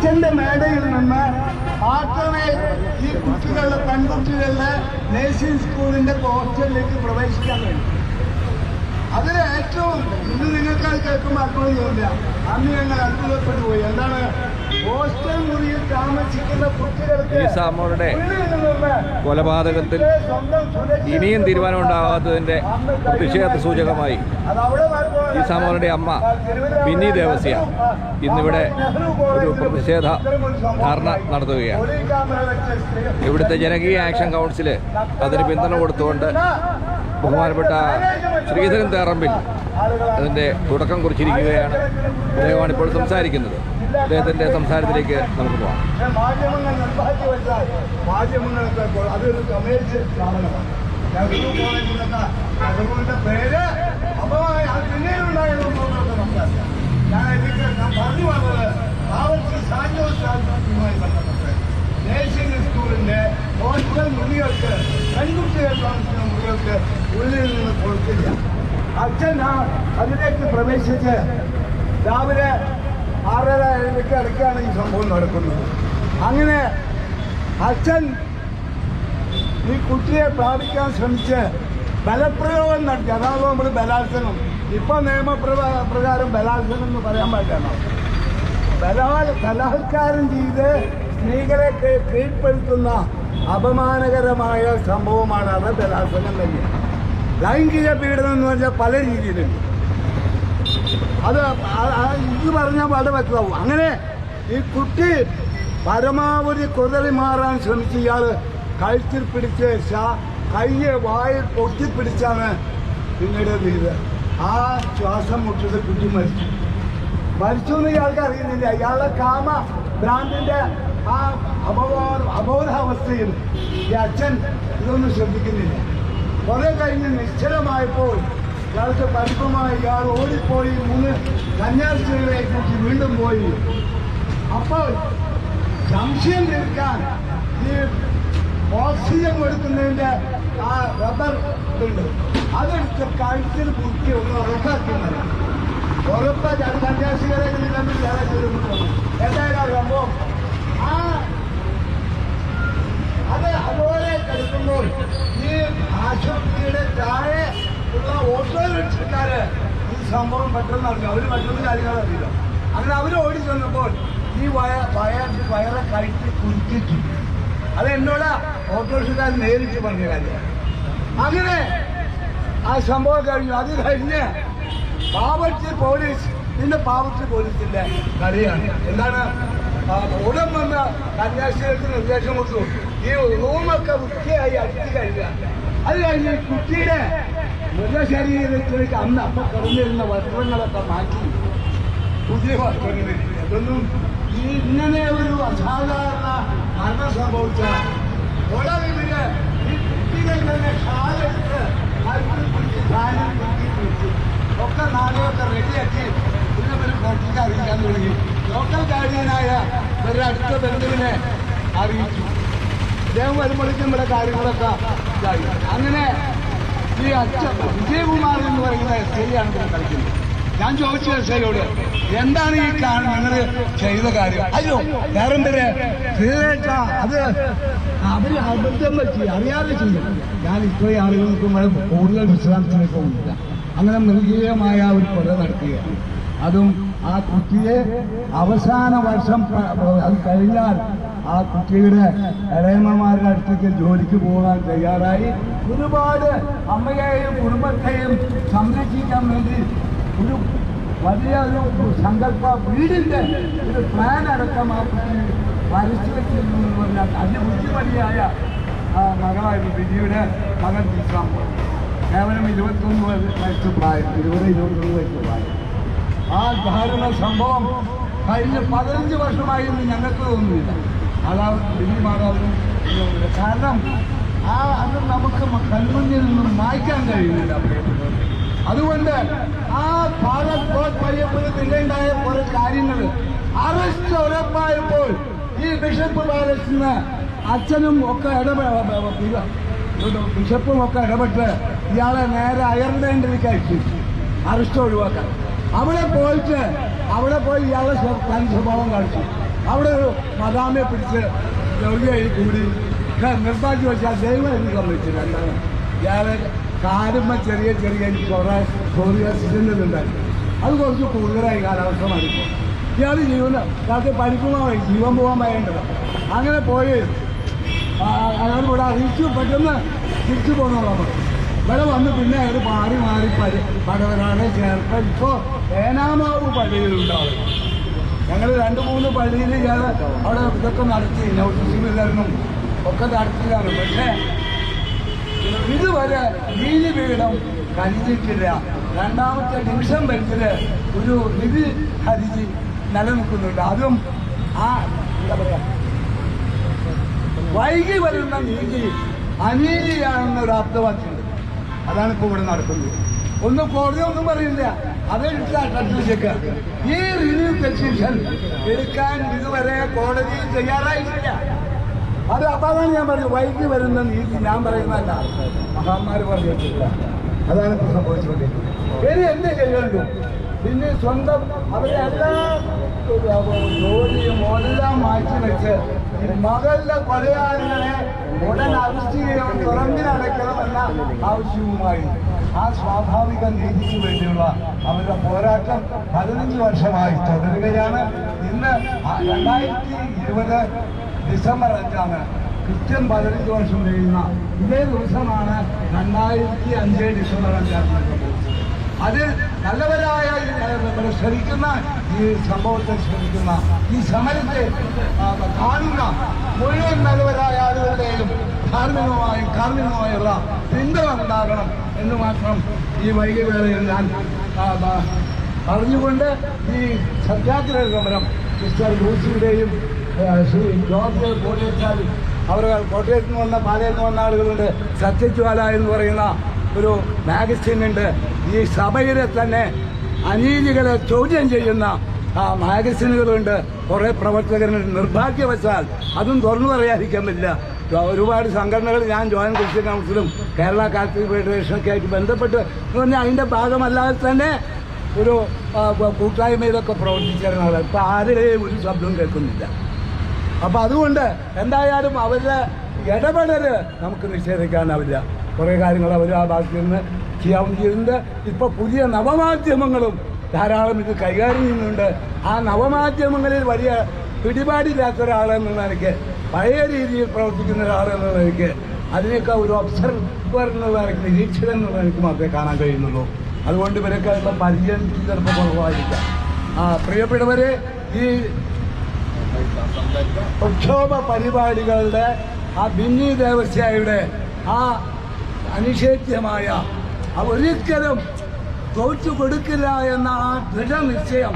അച്ഛന്റെ മേടയിൽ നിന്ന് മാത്രമേ ഈ കുട്ടികളുടെ പെൺകുട്ടികളുടെ നേഴ്സിംഗ് സ്കൂളിന്റെ ഹോസ്റ്റലിലേക്ക് പ്രവേശിക്കാൻ കഴിയും. അതിൽ ഏറ്റവും ഇന്ന് നിങ്ങൾക്കത് കേൾക്കുമ്പോൾ അത്ഭുതമില്ല. അന്ന് ഞങ്ങൾ അത്ഭുതപ്പെട്ടു പോയി. എന്താണ് ഹോസ്റ്റൽ മുറിയിൽ താമസിക്കുന്ന കുട്ടികൾക്ക് ഈസാമ്മയുടെ കൊലപാതകത്തിൽ ഇനിയും തീരുമാനം ഉണ്ടാകാത്തതിന്റെ പ്രതിഷേധ സൂചകമായി ഈസാമ്മയുടെ അമ്മ ബിന്നി ദേവസ്യ ഇന്നിവിടെ ഒരു പ്രതിഷേധ ധർണ നടത്തുകയാണ്. ഇവിടുത്തെ ജനകീയ ആക്ഷൻ കൗൺസില് അതിന് പിന്തുണ കൊടുത്തുകൊണ്ട് ബഹുമാനപ്പെട്ട ശ്രീധരൻ തേറമ്പിൽ അതിൻ്റെ തുടക്കം കുറിച്ചിരിക്കുകയാണ്. അദ്ദേഹമാണ് ഇപ്പോൾ സംസാരിക്കുന്നത്. അദ്ദേഹത്തിൻ്റെ സംസാരത്തിലേക്ക് നമുക്ക് പോകാം. അതൊരു കമേഴ്സ് സ്ഥാപനമാണ്. പേര് ഞാൻ പറഞ്ഞു വന്നത് നേഴ്സിംഗ് സ്കൂളിന്റെ ഹോസ്റ്റൽ മുറികൾക്ക് പെൺകുട്ടികൾ താമസിക്കുന്ന മുറികൾക്ക് ഉള്ളിൽ നിന്ന് കൊടുക്കില്ല. അച്ഛൻ അതിലേക്ക് പ്രവേശിച്ച് രാവിലെ 6:30 അടുക്കാണ് ഈ സംഭവം നടക്കുന്നത്. അങ്ങനെ അച്ഛൻ ഈ കുട്ടിയെ പ്രാപിക്കാൻ ശ്രമിച്ച് ബലപ്രയോഗം നടത്തി. അതാകുമ്പോൾ നമ്മൾ ബലാത്സംഗം. ഇപ്പൊ നിയമപ്രകാരം ബലാത്സംഗം എന്ന് പറയാൻ പറ്റണം. ബലാത്കാരം ചെയ്ത് സ്ത്രീകളെ കീഴ്പ്പെടുത്തുന്ന അപമാനകരമായ സംഭവമാണ്. അത് ബലാത്സംഗം തന്നെയാണ്. ലൈംഗിക പീഡനം എന്ന് പറഞ്ഞാൽ പല രീതിയിലുണ്ട്. അത് ഇത് പറഞ്ഞാൽ വളരെ വ്യക്തമാവും. അങ്ങനെ ഈ കുട്ടി പരമാവധി കുതറി മാറാൻ ശ്രമിച്ച് ഇയാൾ കഴുത്തിൽ പിടിച്ച് കയ്യെ വായിൽ പൊട്ടിപ്പിടിച്ചാണ് പിന്നീട് ചെയ്തത്. ആ ശ്വാസം മുട്ടിട്ട് കുട്ടി മരിച്ചു എന്ന് ഇയാൾക്ക് അറിയുന്നില്ല. ഇയാളുടെ കാമ ഭ്രാന്തിന്റെ ആ അബോധാവസ്ഥയിൽ ഈ അച്ഛൻ ഇതൊന്നും ശ്രദ്ധിക്കുന്നില്ല. കുറെ കഴിഞ്ഞ് നിശ്ചലമായപ്പോൾ ഇയാൾക്ക് പരിപ്പമായി ഇയാൾ ഓടിപ്പോയി 3 കന്യാസ്ത്രീകളെ കുറിച്ച് വീണ്ടും പോയി. അപ്പോൾ സംശയം തീർക്കാൻ ഈ ഓക്സിജൻ കൊടുക്കുന്നതിന്റെ ആ റബ്ബർ ഇതുണ്ട്, അതെടുത്ത് കഴുത്തിൽ കുത്തി ഒന്ന് ഉറപ്പാക്കുന്നത്. ഉറപ്പാക്കി അത് കന്യാസ്ത്രീകളെ എന്തായാലും സംഭവം അത് അതുപോലെ കിടക്കുമ്പോൾ ഈ ആശുപത്രിയുടെ താഴെ ഉള്ള ഓട്ടോ റിക്ഷക്കാര് ഈ സംഭവം പെട്ടെന്ന് അറിഞ്ഞു. അവർ പെട്ടെന്ന് കാര്യങ്ങൾ അറിയില്ല. അങ്ങനെ അവർ ഓടി ചെന്നപ്പോൾ ഈ വയറെ കഴുത്തി കുത്തിച്ചു. അത് എന്നോട് ഓട്ടോറിക്ഷക്കാരൻ നേരിട്ട് പറഞ്ഞ കാര്യം. അങ്ങനെ ആ സംഭവം കഴിഞ്ഞു. അത് കഴിഞ്ഞ് പാവട്ടി പോലീസ്, പിന്നെ പാവട്ടി പോലീസിന്റെ കളിയാണ്. എന്താണ് ഉടൻ വന്ന കന്യാസ്ത്രീകൾക്ക് നിർദ്ദേശം കൊടുത്തു, ഈ റൂമൊക്കെ വൃത്തിയായി അടിച്ചു കഴിയുക. അത് കഴിഞ്ഞ് കുട്ടിയുടെ മൃതശരീരത്തിലേക്ക് അന്ന് അപ്പം കിടന്നിരുന്ന വസ്ത്രങ്ങളൊക്കെ മാറ്റി പുതിയ വസ്ത്രങ്ങൾ. അതൊന്നും ഇങ്ങനെ ഒരു അസാധാരണ മരണം സംഭവിച്ച ഒടവിന് ഈ കുട്ടികൾ തന്നെ കാലെടുത്ത് ഒക്കെ നാളെയൊക്കെ റെഡിയാക്കി പിന്നെ ഒരു കോട്ടയ്ക്ക് അറിയിക്കാൻ തുടങ്ങി. ലോക്കൽ ഗാർഡിയനായ ഒരു അടുത്ത ബന്ധുവിനെ അറിയിച്ചു. അദ്ദേഹം വരുമ്പോഴേക്കും ഇവിടെ കാര്യങ്ങളൊക്കെ ഇതായി. അങ്ങനെ ഈ വിജയകുമാർ എന്ന് പറയുന്ന SI ആണ് ഇവിടെ കളിക്കുന്നത്. ഞാൻ ചോദിച്ചു SIയോട്, എന്താണ് ഈ നിങ്ങൾ ചെയ്ത കാര്യം? അയ്യോ വേറെന്തര് തീർച്ചയാ അത് അവര് അബദ്ധം വെച്ച് അറിയാതെ ചെയ്യും. ഞാൻ ഇത്രയും ആളുകൾക്ക് കൂടുതൽ വിശ്രാമത്തിലേക്ക് പോകുന്നില്ല. അങ്ങനെ മൃഗീയമായ ഒരു കൊല നടത്തുകയാണ്. അതും ആ കുട്ടിയെ അവസാന വർഷം അത് കഴിഞ്ഞാൽ ആ കുട്ടിയുടെ ഇളയമ്മമാരുടെ അടുത്തേക്ക് ജോലിക്ക് പോകാൻ തയ്യാറായി. ഒരുപാട് അമ്മയെയും കുടുംബത്തെയും സംരക്ഷിക്കാൻ വേണ്ടി ഒരു വലിയ ഒരു സങ്കല്പ വീടിന്റെ ഒരു പ്ലാൻ അടക്കം ആ കുട്ടി വരച്ചു വെച്ചിരുന്നു എന്ന് പറഞ്ഞാൽ അതിബുദ്ധിമതിയായ മകളായിരുന്നു ബിജിയുടെ മകൻ ഇസ്ലാം. കേവലം 21 വയസ്സ് പ്രായം, 20-21 വയസ്സ് പ്രായം. ആ ദാരുണ സംഭവം കഴിഞ്ഞ 15 വർഷമായി ഞങ്ങൾക്ക് തോന്നുന്നില്ല. അതാണ് ബിജി മാതാവിനും. കാരണം അത് നമുക്ക് കൺമുന്നിൽ നിന്നും മായ്ക്കാൻ കഴിയുന്നില്ല. അതുകൊണ്ട് ആ ഭാരത് പയ്യപ്പുരത്തിലുണ്ടായ കുറെ കാര്യങ്ങൾ അറസ്റ്റ് ഉറപ്പായപ്പോൾ ഈ ബിഷപ്പ് പാലസിന് അച്ഛനും ഒക്കെ ബിഷപ്പും ഒക്കെ ഇടപെട്ട് ഇയാളെ നേരെ അയർലൻഡിലേക്ക് അയച്ചു അറസ്റ്റ് ഒഴിവാക്കാൻ. അവിടെ പോയി ഇയാളെ തനി സ്വഭാവം കാണിച്ചു. അവിടെ ഒരു മദാമയെ പിടിച്ച് രോഗിയായി കൂടി നിർഭാഗ്യവശാൽ ദൈവം എനിക്ക് സമ്മതിച്ചില്ല. എന്താണ് ഇയാളെ കാലുമ്മ ചെറിയ എനിക്ക് കുറേ സോറിയാസിൻ്റെതുണ്ടായിരുന്നു. അത് കുറച്ച് കൂടുതലായി കാലാവസ്ഥ മാറിപ്പോൾ ഇയാൾ ഇയാൾക്ക് പഠിക്കുമ്പോൾ ജീവൻ പോകാൻ ഭയങ്കര അങ്ങനെ പോയി അയാൾ ഇവിടെ അറിയിച്ചു പെട്ടെന്ന് തിരിച്ചു പോകണം. ഇവിടെ വന്ന് പിന്നെ അയാൾ മാറി പടവരാണ് ചേർത്ത് ഇപ്പോൾ ഏനാമാവ് പള്ളിയിലുണ്ടാവും. ഞങ്ങൾ 2-3 പള്ളിയിൽ ഞാൻ അവിടെ ഇതൊക്കെ നടത്തി നോട്ടീസും ഒക്കെ നടത്തിയതാണ്. പക്ഷേ ഇതുവരെ നീതിപീഠം കഴിഞ്ഞിട്ടില്ല. രണ്ടാമത്തെ ഡിവിഷൻ ബെഞ്ചിൽ ഒരു നിധി ഹർജി നിലനിൽക്കുന്നുണ്ട്. അതും എന്താ പറയുക, വൈകി വരുന്ന നീതി അനീതിയാണെന്നൊരു ആപ്തവാക്യമുണ്ട്. അതാണ് ഇപ്പോൾ ഇവിടെ നടക്കുന്നത്. ഒന്നും കോടതി ഒന്നും പറയില്ല, അതെടുത്ത ഈ റിവ്യൂ പെറ്റീഷൻ എടുക്കാൻ ഇതുവരെ കോടതി തയ്യാറായിട്ടില്ല. അത് അതാണ് ഞാൻ പറഞ്ഞു, വൈകി വരുന്ന നീതി ഞാൻ പറയുന്നതല്ല, മഹാന്മാർ പറഞ്ഞിട്ടില്ല. അതാണ് ഇപ്പോൾ സംഭവിച്ചുകൊണ്ടിരിക്കുന്നത്. ഇനി എന്ത് ചെയ്യണ്ടു? പിന്നെ സ്വന്തം അവരെ എല്ലാ ജോലിയും എല്ലാം മാറ്റി വെച്ച് മകളുടെ കൊലയാളികളെ ഉടൻ അറസ്റ്റ് ചെയ്യണം, തുറന്നിലടയ്ക്കണമെന്ന ആവശ്യവുമായി ആ സ്വാഭാവിക നീതിക്ക് വേണ്ടിയുള്ള അവരുടെ പോരാട്ടം 15 വർഷമായി തുടരുകയാണ്. ഇന്ന് 2020 ഡിസംബർ 5 കൃത്യം 15 വർഷം കഴിയുന്ന ഇതേ ദിവസമാണ് 2005 ഡിസംബർ 5 അത് നല്ലവരായ ശ്രമിക്കുന്ന ഈ സംഭവത്തെ ശ്രമിക്കുന്ന ഈ സമരത്തെ കാണുന്ന മുഴുവൻ നല്ലവരായ ആളുകളുടെയും കാർമ്മികമായുള്ള പിന്തുണ ഉണ്ടാകണം എന്ന് മാത്രം ഈ വൈകിവേളയിൽ ഞാൻ പറഞ്ഞുകൊണ്ട് ഈ സത്യാഗ്രഹ സമരം മിസ്റ്റർ ലൂസിയുടെയും ശ്രീ ജോർജ് കോട്ടയച്ചാൽ അവർ കോട്ടയത്ത് നിന്ന് വന്ന പാലയിൽ നിന്ന് വന്ന ആളുകളുണ്ട്. സത്യജ്വാല എന്ന് പറയുന്ന ഒരു മാഗസിനുണ്ട്. ഈ സഭയിലെ തന്നെ അനീതികളെ ചോദ്യം ചെയ്യുന്ന മാഗസിനുകളുണ്ട്. കുറേ പ്രവർത്തകരുണ്ട്. നിർഭാഗ്യവശാൽ അതും തുറന്നു പറയാതിരിക്കാൻ പറ്റില്ല. ഒരുപാട് സംഘടനകൾ ഞാൻ ജോയിന്റ് ക്രിസ്ത്യൻ കൗൺസിലും കേരള കാത്തലിക് ഫെഡറേഷനൊക്കെ ആയിട്ട് ബന്ധപ്പെട്ട് എന്ന് പറഞ്ഞാൽ അതിൻ്റെ ഭാഗമല്ലാതെ തന്നെ ഒരു കൂട്ടായ്മയിലൊക്കെ പ്രവർത്തിച്ചിരുന്ന ആളുകൾ ഇപ്പം ആരുടെയും ഒരു ശബ്ദം കേൾക്കുന്നില്ല. അപ്പം അതുകൊണ്ട് എന്തായാലും അവരുടെ ഇടപെടൽ നമുക്ക് നിഷേധിക്കാനാവില്ല. കുറേ കാര്യങ്ങൾ അവർ ആ ഭാഗത്ത് നിന്ന് ചെയ്യാവുന്നതുണ്ട്. ഇപ്പോൾ പുതിയ നവമാധ്യമങ്ങളും ധാരാളം ഇത് കൈകാര്യം ചെയ്യുന്നുണ്ട്. ആ നവമാധ്യമങ്ങളിൽ വലിയ പിടിപാടില്ലാത്ത ഒരാളെന്നുള്ള നിലയ്ക്ക്, പഴയ രീതിയിൽ പ്രവർത്തിക്കുന്ന ഒരാളെന്നുള്ള നിലയ്ക്ക്, അതിനൊക്കെ ഒരു ഒബ്സർവർ എന്നുള്ള നിലയ്ക്ക്, നിരീക്ഷകൻ എന്നുള്ള നിലയ്ക്ക് മാത്രമേ കാണാൻ കഴിയുന്നുള്ളൂ. അതുകൊണ്ട് ഇവരൊക്കെ ഇപ്പം പരിചയം ചിലപ്പോൾ കുറവായിരിക്കാം. പ്രിയപ്പെട്ടവരെ, ഈ പ്രക്ഷോഭ പരിപാടികളുടെ ആ ബിന്നി ദേവസ്യയുടെ ആ അനിഷേധ്യമായ ഒരിക്കലും തോറ്റു കൊടുക്കില്ല എന്ന ആ ദൃഢനിശ്ചയം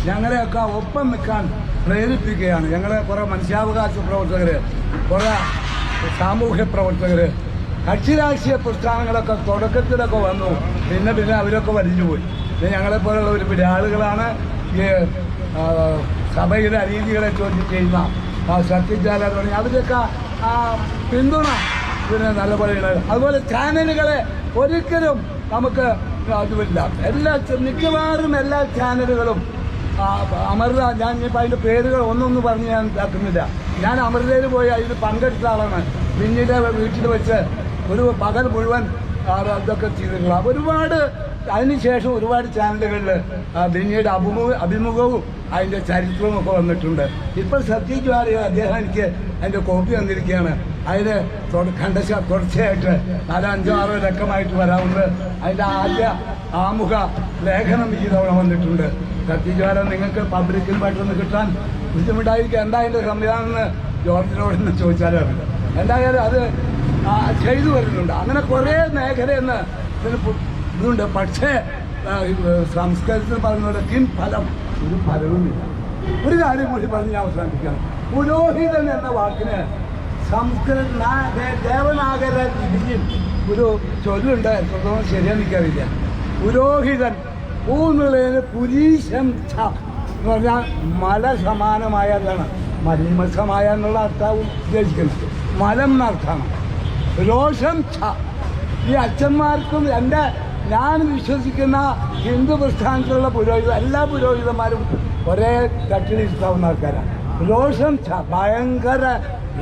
ഞങ്ങളെയൊക്കെ ഒപ്പം നിൽക്കാൻ പ്രേരിപ്പിക്കുകയാണ്. ഞങ്ങളെ കുറേ മനുഷ്യാവകാശ പ്രവർത്തകർ, കുറേ സാമൂഹ്യ പ്രവർത്തകർ, കക്ഷി രാഷ്ട്രീയ പ്രസ്ഥാനങ്ങളൊക്കെ തുടക്കത്തിലൊക്കെ വന്നു. പിന്നെ അവരൊക്കെ വലിഞ്ഞുപോയി. പിന്നെ ഞങ്ങളെപ്പോലുള്ള ഒരു ആളുകളാണ് ഈ സഭയിലെ അനീതികളെ ചോദ്യം ചെയ്യുന്ന സത്യജാല തുടങ്ങി അവരൊക്കെ പിന്തുണ പിന്നെ നല്ലപോലെയുള്ള. അതുപോലെ ചാനലുകളെ ഒരിക്കലും നമുക്ക് അതുമില്ല. മിക്കവാറും എല്ലാ ചാനലുകളും അമൃത, ഞാൻ ഇപ്പം അതിൻ്റെ പേരുകൾ ഒന്നൊന്ന് പറഞ്ഞ് ഞാൻ ഇതാക്കുന്നില്ല. ഞാൻ അമൃതയിൽ പോയി അതിൽ പങ്കെടുത്ത ആളാണ്. പിന്നീട് വീട്ടിൽ വെച്ച് ഒരു പകൽ മുഴുവൻ ഇതൊക്കെ ചെയ്തിട്ടുള്ള ഒരുപാട്. അതിനുശേഷം ഒരുപാട് ചാനലുകളിൽ പിന്നീട് അഭിമുഖവും അതിൻ്റെ ചരിത്രവും ഒക്കെ വന്നിട്ടുണ്ട്. ഇപ്പോൾ സത്യജ്വാല അദ്ദേഹം എനിക്ക് അതിൻ്റെ കോപ്പി തന്നിരിക്കുകയാണ്. അതിന് തുടർച്ചയായിട്ട് 4-5-6 ലക്കമായിട്ട് വരാവുന്നത്. അതിൻ്റെ ആദ്യ ആമുഖ ലേഖനം ഈ തവണ വന്നിട്ടുണ്ട്. സത്യജ്വാല നിങ്ങൾക്ക് പബ്ലിക്കിൽ പെട്ടെന്ന് കിട്ടാൻ ബുദ്ധിമുട്ടായിരിക്കും. എന്താ അതിൻ്റെ സംവിധാനം എന്ന് ജോർജിനോടൊന്ന് ചോദിച്ചാലും അറിയില്ല. എന്തായാലും അത് ചെയ്തു വരുന്നുണ്ട്. അങ്ങനെ കുറേ മേഖലയെന്ന് ഇതിന് ഇതുണ്ട്. പക്ഷേ സംസ്കൃതത്തിൽ പറയുന്നത് കിം ഫലം, ഒരു ഫലവുമില്ല. ഒരു കാര്യം കൂടി പറഞ്ഞ് ഞാൻ അവസാനിപ്പിക്കണം. പുരോഹിതൻ എന്ന വാക്കിന് സംസ്കൃത ദേവനാഗര ലിപിയിൽ ഒരു ചൊല്ലുണ്ട്. എത്രത്തോളം ശരിയാന്ന് എനിക്കറിയില്ല. പുരോഹിതൻ പൂന്നുള്ളതിന് പുരീശം ഛ എന്ന് പറഞ്ഞാൽ മല സമാനമായതാണ്. മലിമസമായ എന്നുള്ള അർത്ഥവും ഉദ്ദേശിക്കുന്നത്. മലം എന്നർത്ഥമാണ്. രോഷം ഛ. ഈ അച്ഛന്മാർക്കും ഞാൻ വിശ്വസിക്കുന്ന ഹിന്ദു പ്രസ്ഥാനത്തിലുള്ള എല്ലാ പുരോഹിതന്മാരും ഒരേ തട്ടിലിരുത്താവുന്ന ആൾക്കാരാണ്. രോഷം ഭയങ്കര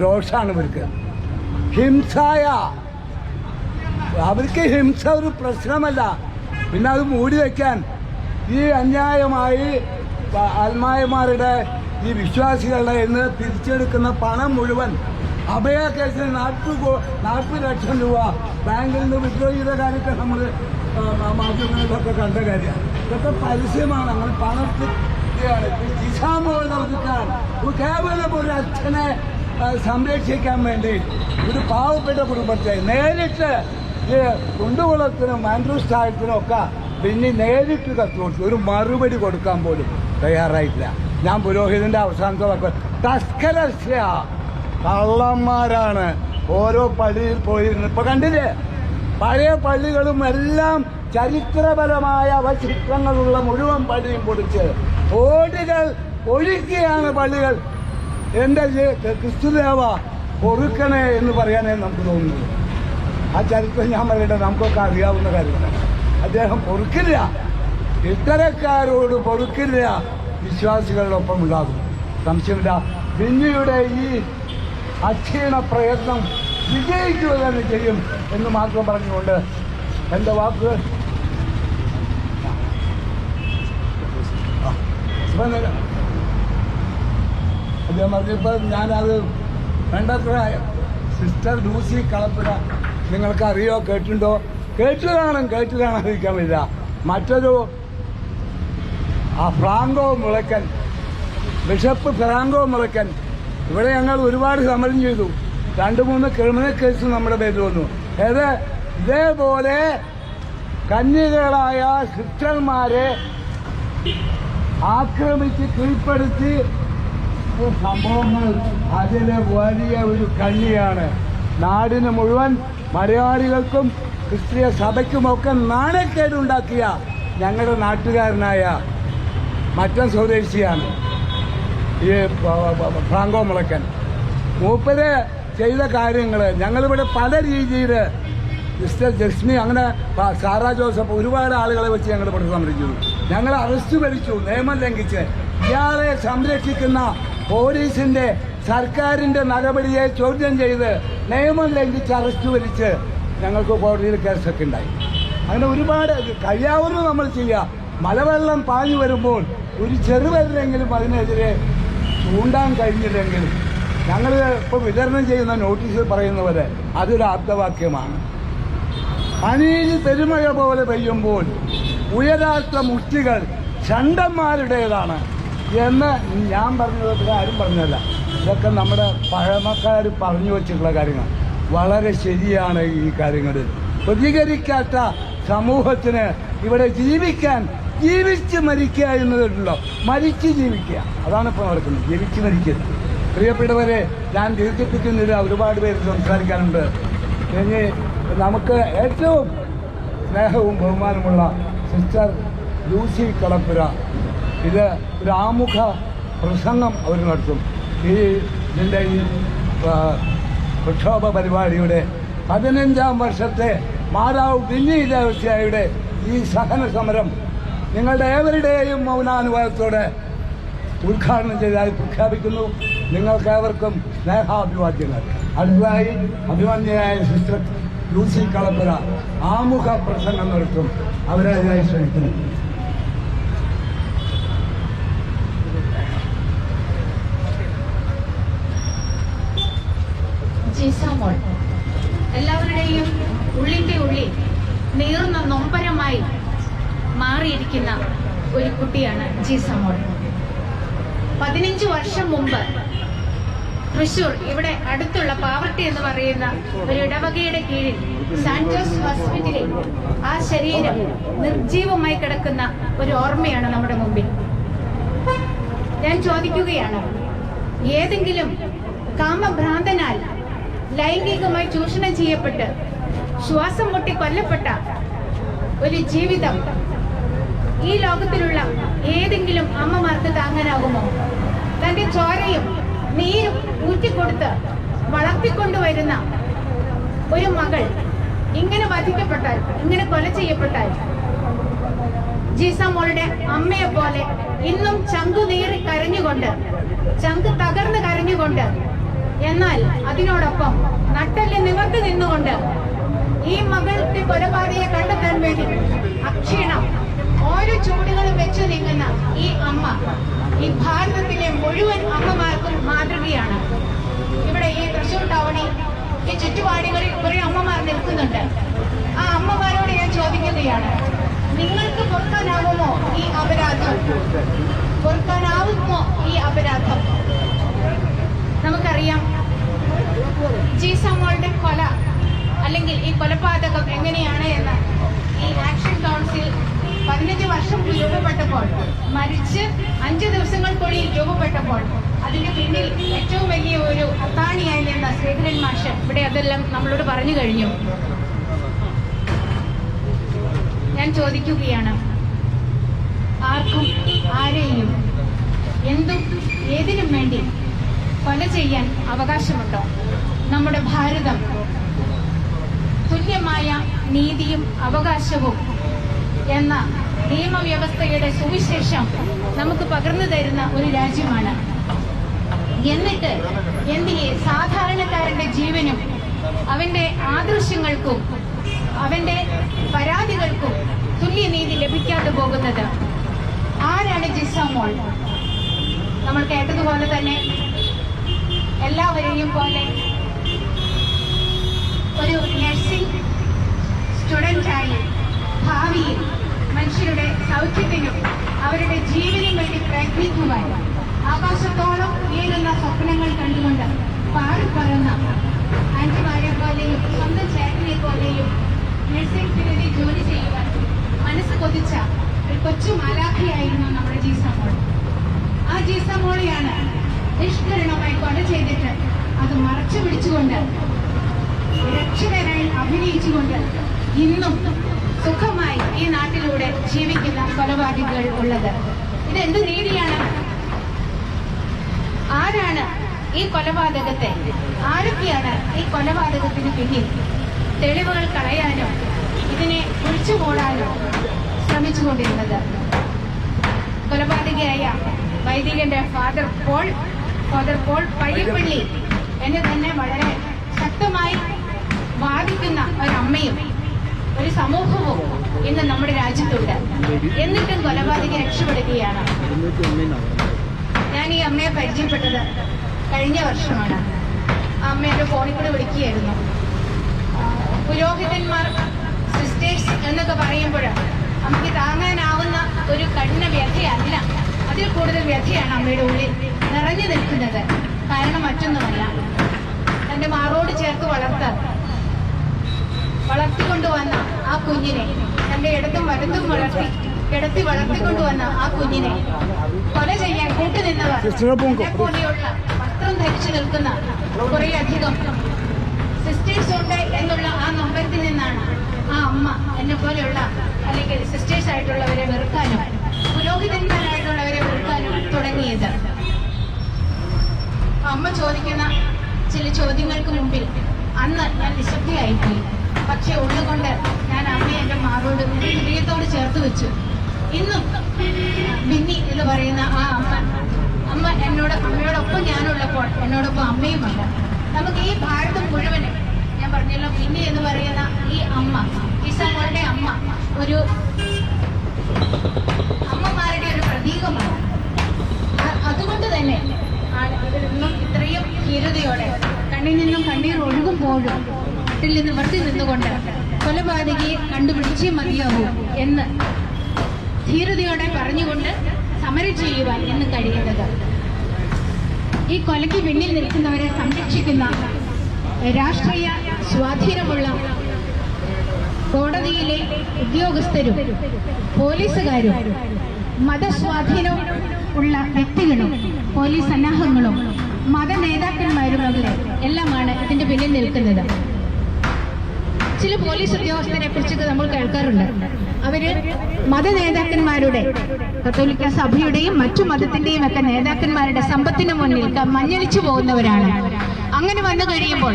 രോഷാണ് ഇവർക്ക്. അവർക്ക് ഹിംസ ഒരു പ്രശ്നമല്ല. പിന്നെ അത് മൂടി വയ്ക്കാൻ ഈ അന്യായമായി അൽമായമാരുടെ ഈ വിശ്വാസികളുടെ ഇന്ന് പിരിച്ചെടുക്കുന്ന പണം മുഴുവൻ അഭയ കേസിന് 40 ലക്ഷം രൂപ ബാങ്കിൽ നിന്ന് വിഡ്രോ ചെയ്ത കാര്യമൊക്കെ നമ്മൾ മാധ്യമങ്ങളിലൊക്കെ കണ്ട കാര്യമാണ്. ഇതൊക്കെ പരസ്യമാണ്. അങ്ങനെ പണത്തിൽ കേവലം ഒരു അച്ഛനെ സംരക്ഷിക്കാൻ വേണ്ടി ഒരു പാവപ്പെട്ട കുടുംബത്തെ നേരിട്ട് ഈ കുണ്ടുകുളത്തിനും ആൻഡ്രൂസ് താഴത്തിനും ഒക്കെ പിന്നെ നേരിട്ട് കത്ത് കൊടുത്തു. ഒരു മറുപടി കൊടുക്കാൻ പോലും തയ്യാറായിട്ടില്ല. ഞാൻ പുരോഹിതന്റെ അവസാനത്തെ വാക്ക് തസ്കരസ്യ കള്ളന്മാരാണ്. ഓരോ പള്ളിയിൽ പോയിരുന്നു. ഇപ്പൊ കണ്ടില്ലേ, പഴയ പള്ളികളും എല്ലാം ചരിത്രപരമായ അവശിഷ്ടങ്ങളുള്ള മുഴുവൻ പള്ളിയും പൊടിച്ച് ഓടുകൾ ഒഴുക്കിയാണ് പള്ളികൾ. എൻ്റെ ക്രിസ്തുദേവ പൊറുക്കണേ എന്ന് പറയാനേ നമുക്ക് തോന്നുന്നു. ആ ചരിത്രം ഞാൻ പറയട്ടെ, നമുക്കൊക്കെ അറിയാവുന്ന കാര്യമാണ്. അദ്ദേഹം പൊറുക്കില്ല, ഇത്തരക്കാരോട് പൊറുക്കില്ല, വിശ്വാസികളുടെ ഒപ്പം ഉണ്ടാകും, സംശയമില്ല. ബിന്നിയുടെ ഈ അക്ഷീണ പ്രയത്നം വിജയിക്കുക തന്നെ ചെയ്യും എന്ന് മാത്രം പറഞ്ഞുകൊണ്ട് എൻ്റെ വാക്ക് അദ്ദേഹം പറഞ്ഞപ്പോൾ ഞാനത് വേണ്ടത്ര സിസ്റ്റർ ലൂസി കളപ്പുര നിങ്ങൾക്കറിയോ, കേട്ടിട്ടുണ്ടോ? കേട്ടു കാണാതിരിക്കാൻ വരില്ല. മറ്റൊരു Franco Mulaykkan, bishop Franco Mulaykkan, ഇവിടെ ഞങ്ങൾ ഒരുപാട് സമരം ചെയ്തു. 2-3 ക്രിമിനൽ കേസ് നമ്മുടെ പേരിൽ വന്നു. ഇതേപോലെ കന്യകളായ സിസ്റ്റർമാരെ ആക്രമിച്ച് കീഴ്പ്പെടുത്തി സംഭവങ്ങൾ അതിലെ വലിയ ഒരു കണ്ണിയാണ്. നാടിന് മുഴുവൻ മലയാളികൾക്കും ക്രിസ്തീയ സഭയ്ക്കുമൊക്കെ നാണക്കേടുണ്ടാക്കിയ ഞങ്ങളുടെ നാട്ടുകാരനായ മറ്റൻ സ്വദേശിയാണ് ഈ ഫ്രാങ്കോ മുളയ്ക്കൻ. മൂപ്പര് ചെയ്ത കാര്യങ്ങൾ ഞങ്ങളിവിടെ പല രീതിയിൽ മിസ്റ്റർ ജസ്മി, അങ്ങനെ സാറാ ജോസഫ്, ഒരുപാട് ആളുകളെ വെച്ച് ഞങ്ങൾ ഇവിടെ സംരക്ഷിച്ചു. ഞങ്ങൾ അറസ്റ്റ് ഭരിച്ചു, നിയമം ലംഘിച്ച്. ഇയാളെ സംരക്ഷിക്കുന്ന പോലീസിന്റെ സർക്കാരിന്റെ നടപടിയെ ചോദ്യം ചെയ്ത് നിയമം ലംഘിച്ച് അറസ്റ്റ് ഭരിച്ച് ഞങ്ങൾക്ക് കോടതിയിൽ കേസൊക്കെ ഉണ്ടായി. അങ്ങനെ ഒരുപാട് കഴിയാവുന്നത് നമ്മൾ ചെയ്യുക. മലവെള്ളം പാഞ്ഞു വരുമ്പോൾ ഒരു ചെറുപരിലെങ്കിലും അതിനെതിരെ ചൂണ്ടാൻ കഴിഞ്ഞില്ലെങ്കിൽ ഞങ്ങൾ ഇപ്പോൾ വിതരണം ചെയ്യുന്ന നോട്ടീസിൽ പറയുന്ന പോലെ അതൊരു ആപ്തവാക്യമാണ്. പനിയിൽ പെരുമഴ പോലെ പെയ്യുമ്പോൾ ഉയരാത്ത മുഷ്ടികൾ ഷണ്ടന്മാരുടേതാണ് എന്ന് ഞാൻ പറഞ്ഞത് ആരും പറഞ്ഞല്ല. ഇതൊക്കെ നമ്മുടെ പഴമക്കാർ പറഞ്ഞു വച്ചിട്ടുള്ള കാര്യങ്ങൾ. വളരെ ശരിയാണ് ഈ കാര്യങ്ങളിൽ. പ്രതികരിക്കാത്ത സമൂഹത്തിന് ഇവിടെ ജീവിച്ച് മരിക്കുക എന്നതുണ്ടല്ലോ, മരിച്ച് ജീവിക്കുക, അതാണ് ഇപ്പോൾ നടക്കുന്നത്. ജീവിച്ച് മരിക്കരുത്. പ്രിയപ്പെട്ടവരെ, ഞാൻ ദീർഘിപ്പിക്കുന്നില്ല, ഒരുപാട് പേര് സംസാരിക്കാനുണ്ട്. ഇനി നമുക്ക് ഏറ്റവും സ്നേഹവും ബഹുമാനമുള്ള സിസ്റ്റർ ലൂസി കളപ്പുര ഇത് ഒരു ആമുഖ പ്രസംഗം അവർ നടത്തും. ഇതിൻ്റെ ഈ പ്രക്ഷോഭ പരിപാടിയുടെ 15ാം വർഷത്തെ മാതാവ് ബിന്നി ദേവസ്യയുടെ ഈ സഹന സമരം നിങ്ങളുടെ ഏവരുടെയും മൗനാനുവാദത്തോടെ ഉദ്ഘാടനം ചെയ്തതായി പ്രഖ്യാപിക്കുന്നു. നിങ്ങൾക്കേവർക്കും സ്നേഹാഭിവാദ്യങ്ങൾ. അടുത്തതായി അഭിമന്യയായ സിസ്റ്റർ ലൂസി കളപ്പുര ആമുഖ പ്രസംഗം നടത്തും. അവരെ അതിനായി ക്ഷണിക്കുന്നു. എല്ലാവരുടെയും ഉള്ളിന്റെ ഉള്ളിൽ നീറുന്ന നൊമ്പരമായി മാറിയിരിക്കുന്ന ഒരു കുട്ടിയാണ് ജീസമോൾ. 15 വർഷം മുമ്പ് തൃശൂർ ഇവിടെ അടുത്തുള്ള പാവർട്ടി എന്ന് പറയുന്ന ഒരു ഇടവകയുടെ കീഴിൽ സാന്റോസ് ഹോസ്പിറ്റലിൽ ആ ശരീരം നിർജീവമായി കിടക്കുന്ന ഒരു ഓർമ്മയാണ് നമ്മുടെ മുമ്പിൽ. ഞാൻ ചോദിക്കുകയാണ്, ഏതെങ്കിലും കാമഭ്രാന്തനാൽ ലൈംഗികമായി ചൂഷണം ചെയ്യപ്പെട്ട് ശ്വാസം മുട്ടി കൊല്ലപ്പെട്ട ഒരു ജീവിതം ഈ ലോകത്തിലുള്ള ഏതെങ്കിലും അമ്മമാർക്ക് താങ്ങാനാകുമോ? തന്റെ ചോരയും നീരും ഊറ്റിക്കൊടുത്ത് വളർത്തിക്കൊണ്ടുവരുന്ന ഒരു മകൾ ഇങ്ങനെ വധിക്കപ്പെട്ടാൽ, ഇങ്ങനെ കൊല ചെയ്യപ്പെട്ടാൽ ജീസ മോളുടെ അമ്മയെ പോലെ ഇന്നും ചങ്കു നീറി കരഞ്ഞുകൊണ്ട്, ചങ്ക് തകർന്ന് കരഞ്ഞുകൊണ്ട്, എന്നാൽ അതിനോടൊപ്പം നട്ടെല്ല് നിവർത്തി നിന്നുകൊണ്ട് ഈ മകളുടെ കൊലപാതകയെ കണ്ടെത്താൻ വേണ്ടി അക്ഷീണം ഓരോ ചൂടുകളും വെച്ചു നീങ്ങുന്ന ഈ അമ്മ ഈ ഭാരതത്തിലെ മുഴുവൻ അമ്മമാർക്കും മാതൃകയാണ്. ഇവിടെ ഈ തൃശ്ശൂർ ടൗണിൽ ഈ ചുറ്റുപാടുകളിൽ കുറെ അമ്മമാർ നിൽക്കുന്നുണ്ട്. ആ അമ്മമാരോട് ഞാൻ ചോദിക്കുകയാണ്, നിങ്ങൾക്ക് പൊറുക്കാനാവുമോ ഈ അപരാധം? പൊറുക്കാനാവുമോ ഈ അപരാധം? നമുക്കറിയാം ജീസ മോളുടെ കൊല അല്ലെങ്കിൽ ഈ കൊലപാതകം എങ്ങനെയാണ് എന്ന് ഈ ആക്ഷൻ കൗൺസിൽ 15 വർഷം രൂപപ്പെട്ടപ്പോൾ, മരിച്ച് 5 ദിവസങ്ങൾക്കുള്ളിൽ രൂപപ്പെട്ടപ്പോൾ അതിന്റെ പിന്നിൽ ഏറ്റവും വലിയ ഒരു അത്താണിയായി നിന്ന ശ്രീധരൻ മാഷ് ഇവിടെ അതെല്ലാം നമ്മളോട് പറഞ്ഞു കഴിഞ്ഞു. ഞാൻ ചോദിക്കുകയാണ്, ആർക്കും ആരെയും എന്തും ഏതിനും വേണ്ടി കൊല ചെയ്യാൻ അവകാശമുണ്ടോ? നമ്മുടെ ഭാരതം തുല്യമായ നീതിയും അവകാശവും എന്ന നിയമവ്യവസ്ഥയുടെ സുവിശേഷം നമുക്ക് പകർന്നു തരുന്ന ഒരു രാജ്യമാണ്. എന്നിട്ട് എന്തിനെ സാധാരണക്കാരന്റെ ജീവനും അവന്റെ ആദർശങ്ങൾക്കും അവന്റെ പരാതികൾക്കും തുല്യനീതി ലഭിക്കാതെ പോകുന്നത്? ആരാണ് ജിസ മോൾ? നമ്മൾ കേട്ടതുപോലെ തന്നെ എല്ലാവരെയും പോലെ ഒരു നഴ്സിംഗ് സ്റ്റുഡൻ്റായി ഭാവിയിൽ മനുഷ്യരുടെ സൗഖ്യത്തിനും അവരുടെ ജീവനും വേണ്ടി പ്രയത്നിക്കുവാൻ ആകാശത്തോളം ഉയരുന്ന സ്വപ്നങ്ങൾ കണ്ടുകൊണ്ട് പാടിപ്പറന്ന ആന്റിമാരെ പോലെയും സ്വന്തം ചേട്ടനെ പോലെയും നഴ്സിംഗ് ഫീൽഡിൽ ജോലി ചെയ്യുവാൻ മനസ്സ് കൊതിച്ച ഒരു കൊച്ചു മാലാഖയായിരുന്നു നമ്മുടെ ജീസ മോൾ. ആ ജീസ മോളെയാണ് നിഷ്കരണമായി കൊല ചെയ്തിട്ട് അത് മറച്ചു പിടിച്ചുകൊണ്ട് രക്ഷകനായി അഭിനയിച്ചുകൊണ്ട് ഇന്നും സുഖമായി ഈ നാട്ടിലൂടെ ജീവിക്കുന്ന കൊലപാതകൾ ഉള്ളത്. ഇതെന്ത് നീതിയാണ്? ആരാണ് ഈ കൊലപാതകത്തെ, ആരൊക്കെയാണ് ഈ കൊലപാതകത്തിന് പിന്നിൽ തെളിവുകൾ കളയാനോ ഇതിനെ ഒഴിച്ചുകൂടാനോ ശ്രമിച്ചുകൊണ്ടിരുന്നത്? കൊലപാതകയായ വൈദികന്റെ ഫാദർ പോൾ പയ്യപ്പള്ളി എന്നെ തന്നെ വളരെ ശക്തമായി വാദിക്കുന്ന ഒരമ്മയും ഒരു സമൂഹവും ഇന്ന് നമ്മുടെ രാജ്യത്തുണ്ട്. എന്നിട്ടും കൊലപാതക രക്ഷപ്പെടുകയാണ്. ഞാൻ ഈ അമ്മയെ പരിചയപ്പെട്ടത് കഴിഞ്ഞ വർഷമാണ്. ആ അമ്മ എൻ്റെ ഫോണിൽ കൂടെ വിളിക്കുകയായിരുന്നു. പുരോഹിതന്മാർ, സിസ്റ്റേഴ്സ് എന്നൊക്കെ പറയുമ്പോൾ നമുക്ക് താങ്ങാനാവുന്ന ഒരു കഠിന വ്യഥയല്ല, അതിൽ കൂടുതൽ വ്യഥയാണ് അമ്മയുടെ ഉള്ളിൽ നിറഞ്ഞു നിൽക്കുന്നത്. കാരണം മറ്റൊന്നുമല്ല, തൻ്റെ മാറോട് ചേർത്ത് വളർത്തിക്കൊണ്ടുവന്ന ആ കുഞ്ഞിനെ, തൻ്റെ ഇടത്തും വലത്തും കിടത്തി വളർത്തിക്കൊണ്ടുവന്ന ആ കുഞ്ഞിനെ കൊല ചെയ്യാൻ കൂട്ടുനിന്നവർ പോലെയുള്ള വസ്ത്രം ധരിച്ചു നിൽക്കുന്ന കുറേയധികം സിസ്റ്റേഴ്സ് ഉണ്ട് എന്നുള്ള ആ നമ്പരത്തിൽ നിന്നാണ് ആ അമ്മ എന്നെ പോലെയുള്ള അല്ലെങ്കിൽ സിസ്റ്റേഴ്സ് ആയിട്ടുള്ളവരെ വെറുക്കാനും പുരോഹിതന്മാരായിട്ടുള്ളവരെ വെറുക്കാനും തുടങ്ങിയത്. അമ്മ ചോദിക്കുന്ന ചില ചോദ്യങ്ങൾക്ക് മുമ്പിൽ അന്ന് ഞാൻ നിശബ്ദയായിപ്പോയി. പക്ഷെ ഉള്ളുകൊണ്ട് ഞാൻ അമ്മയെ എൻ്റെ മാറോട് ഹൃദയത്തോട് ചേർത്ത് വെച്ചു. ഇന്നും ബിന്നി എന്ന് പറയുന്ന ആ അമ്മ അമ്മയോടൊപ്പം ഞാനുള്ളപ്പോൾ എന്നോടൊപ്പം അമ്മയുമല്ല. നമുക്ക് ഈ ഭാരതം മുഴുവനും, ഞാൻ പറഞ്ഞല്ലോ, ബിന്നി എന്ന് പറയുന്ന ഈ അമ്മ, ജീസ മോളുടെ അമ്മ ഒരു അമ്മമാരുടെ ഒരു പ്രതീകമാണ്. അതുകൊണ്ട് തന്നെ ഇന്നും ഇത്രയും ധീരതയോടെ കണ്ണിൽ നിന്നും കണ്ണീർ ഒഴുകുമ്പോഴും ിൽ നിന്ന് നിവർത്തി നിന്നുകൊണ്ട് കൊലപാതകയെ കണ്ടുപിടിച്ചേ മതിയാവൂ എന്ന് ധീരതയോടെ പറഞ്ഞുകൊണ്ട് സമരം ചെയ്യുവാൻ എന്ന് കഴിയുന്നത്. ഈ കൊലയ്ക്ക് പിന്നിൽ നിൽക്കുന്നവരെ സംരക്ഷിക്കുന്ന രാഷ്ട്രീയ സ്വാധീനമുള്ള കോടതിയിലെ ഉദ്യോഗസ്ഥരും പോലീസുകാരും മതസ്വാധീനം ഉള്ള വ്യക്തികളും പോലീസ് സന്നാഹങ്ങളും മത നേതാക്കന്മാരും എല്ലാമാണ് ഇതിന്റെ പിന്നിൽ നിൽക്കുന്നത്. ചില പോലീസ് ഉദ്യോഗസ്ഥരെ കുറിച്ചൊക്കെ നമ്മൾ കേൾക്കാറുണ്ട്. അവര് മതനേതാക്കന്മാരുടെ, കത്തോലിക്ക സഭയുടെയും മറ്റു മതത്തിന്റെയും ഒക്കെ നേതാക്കന്മാരുടെ സമ്പത്തിന് മുന്നിൽ മഞ്ഞളിച്ചു പോകുന്നവരാണ്. അങ്ങനെ വന്നു കഴിയുമ്പോൾ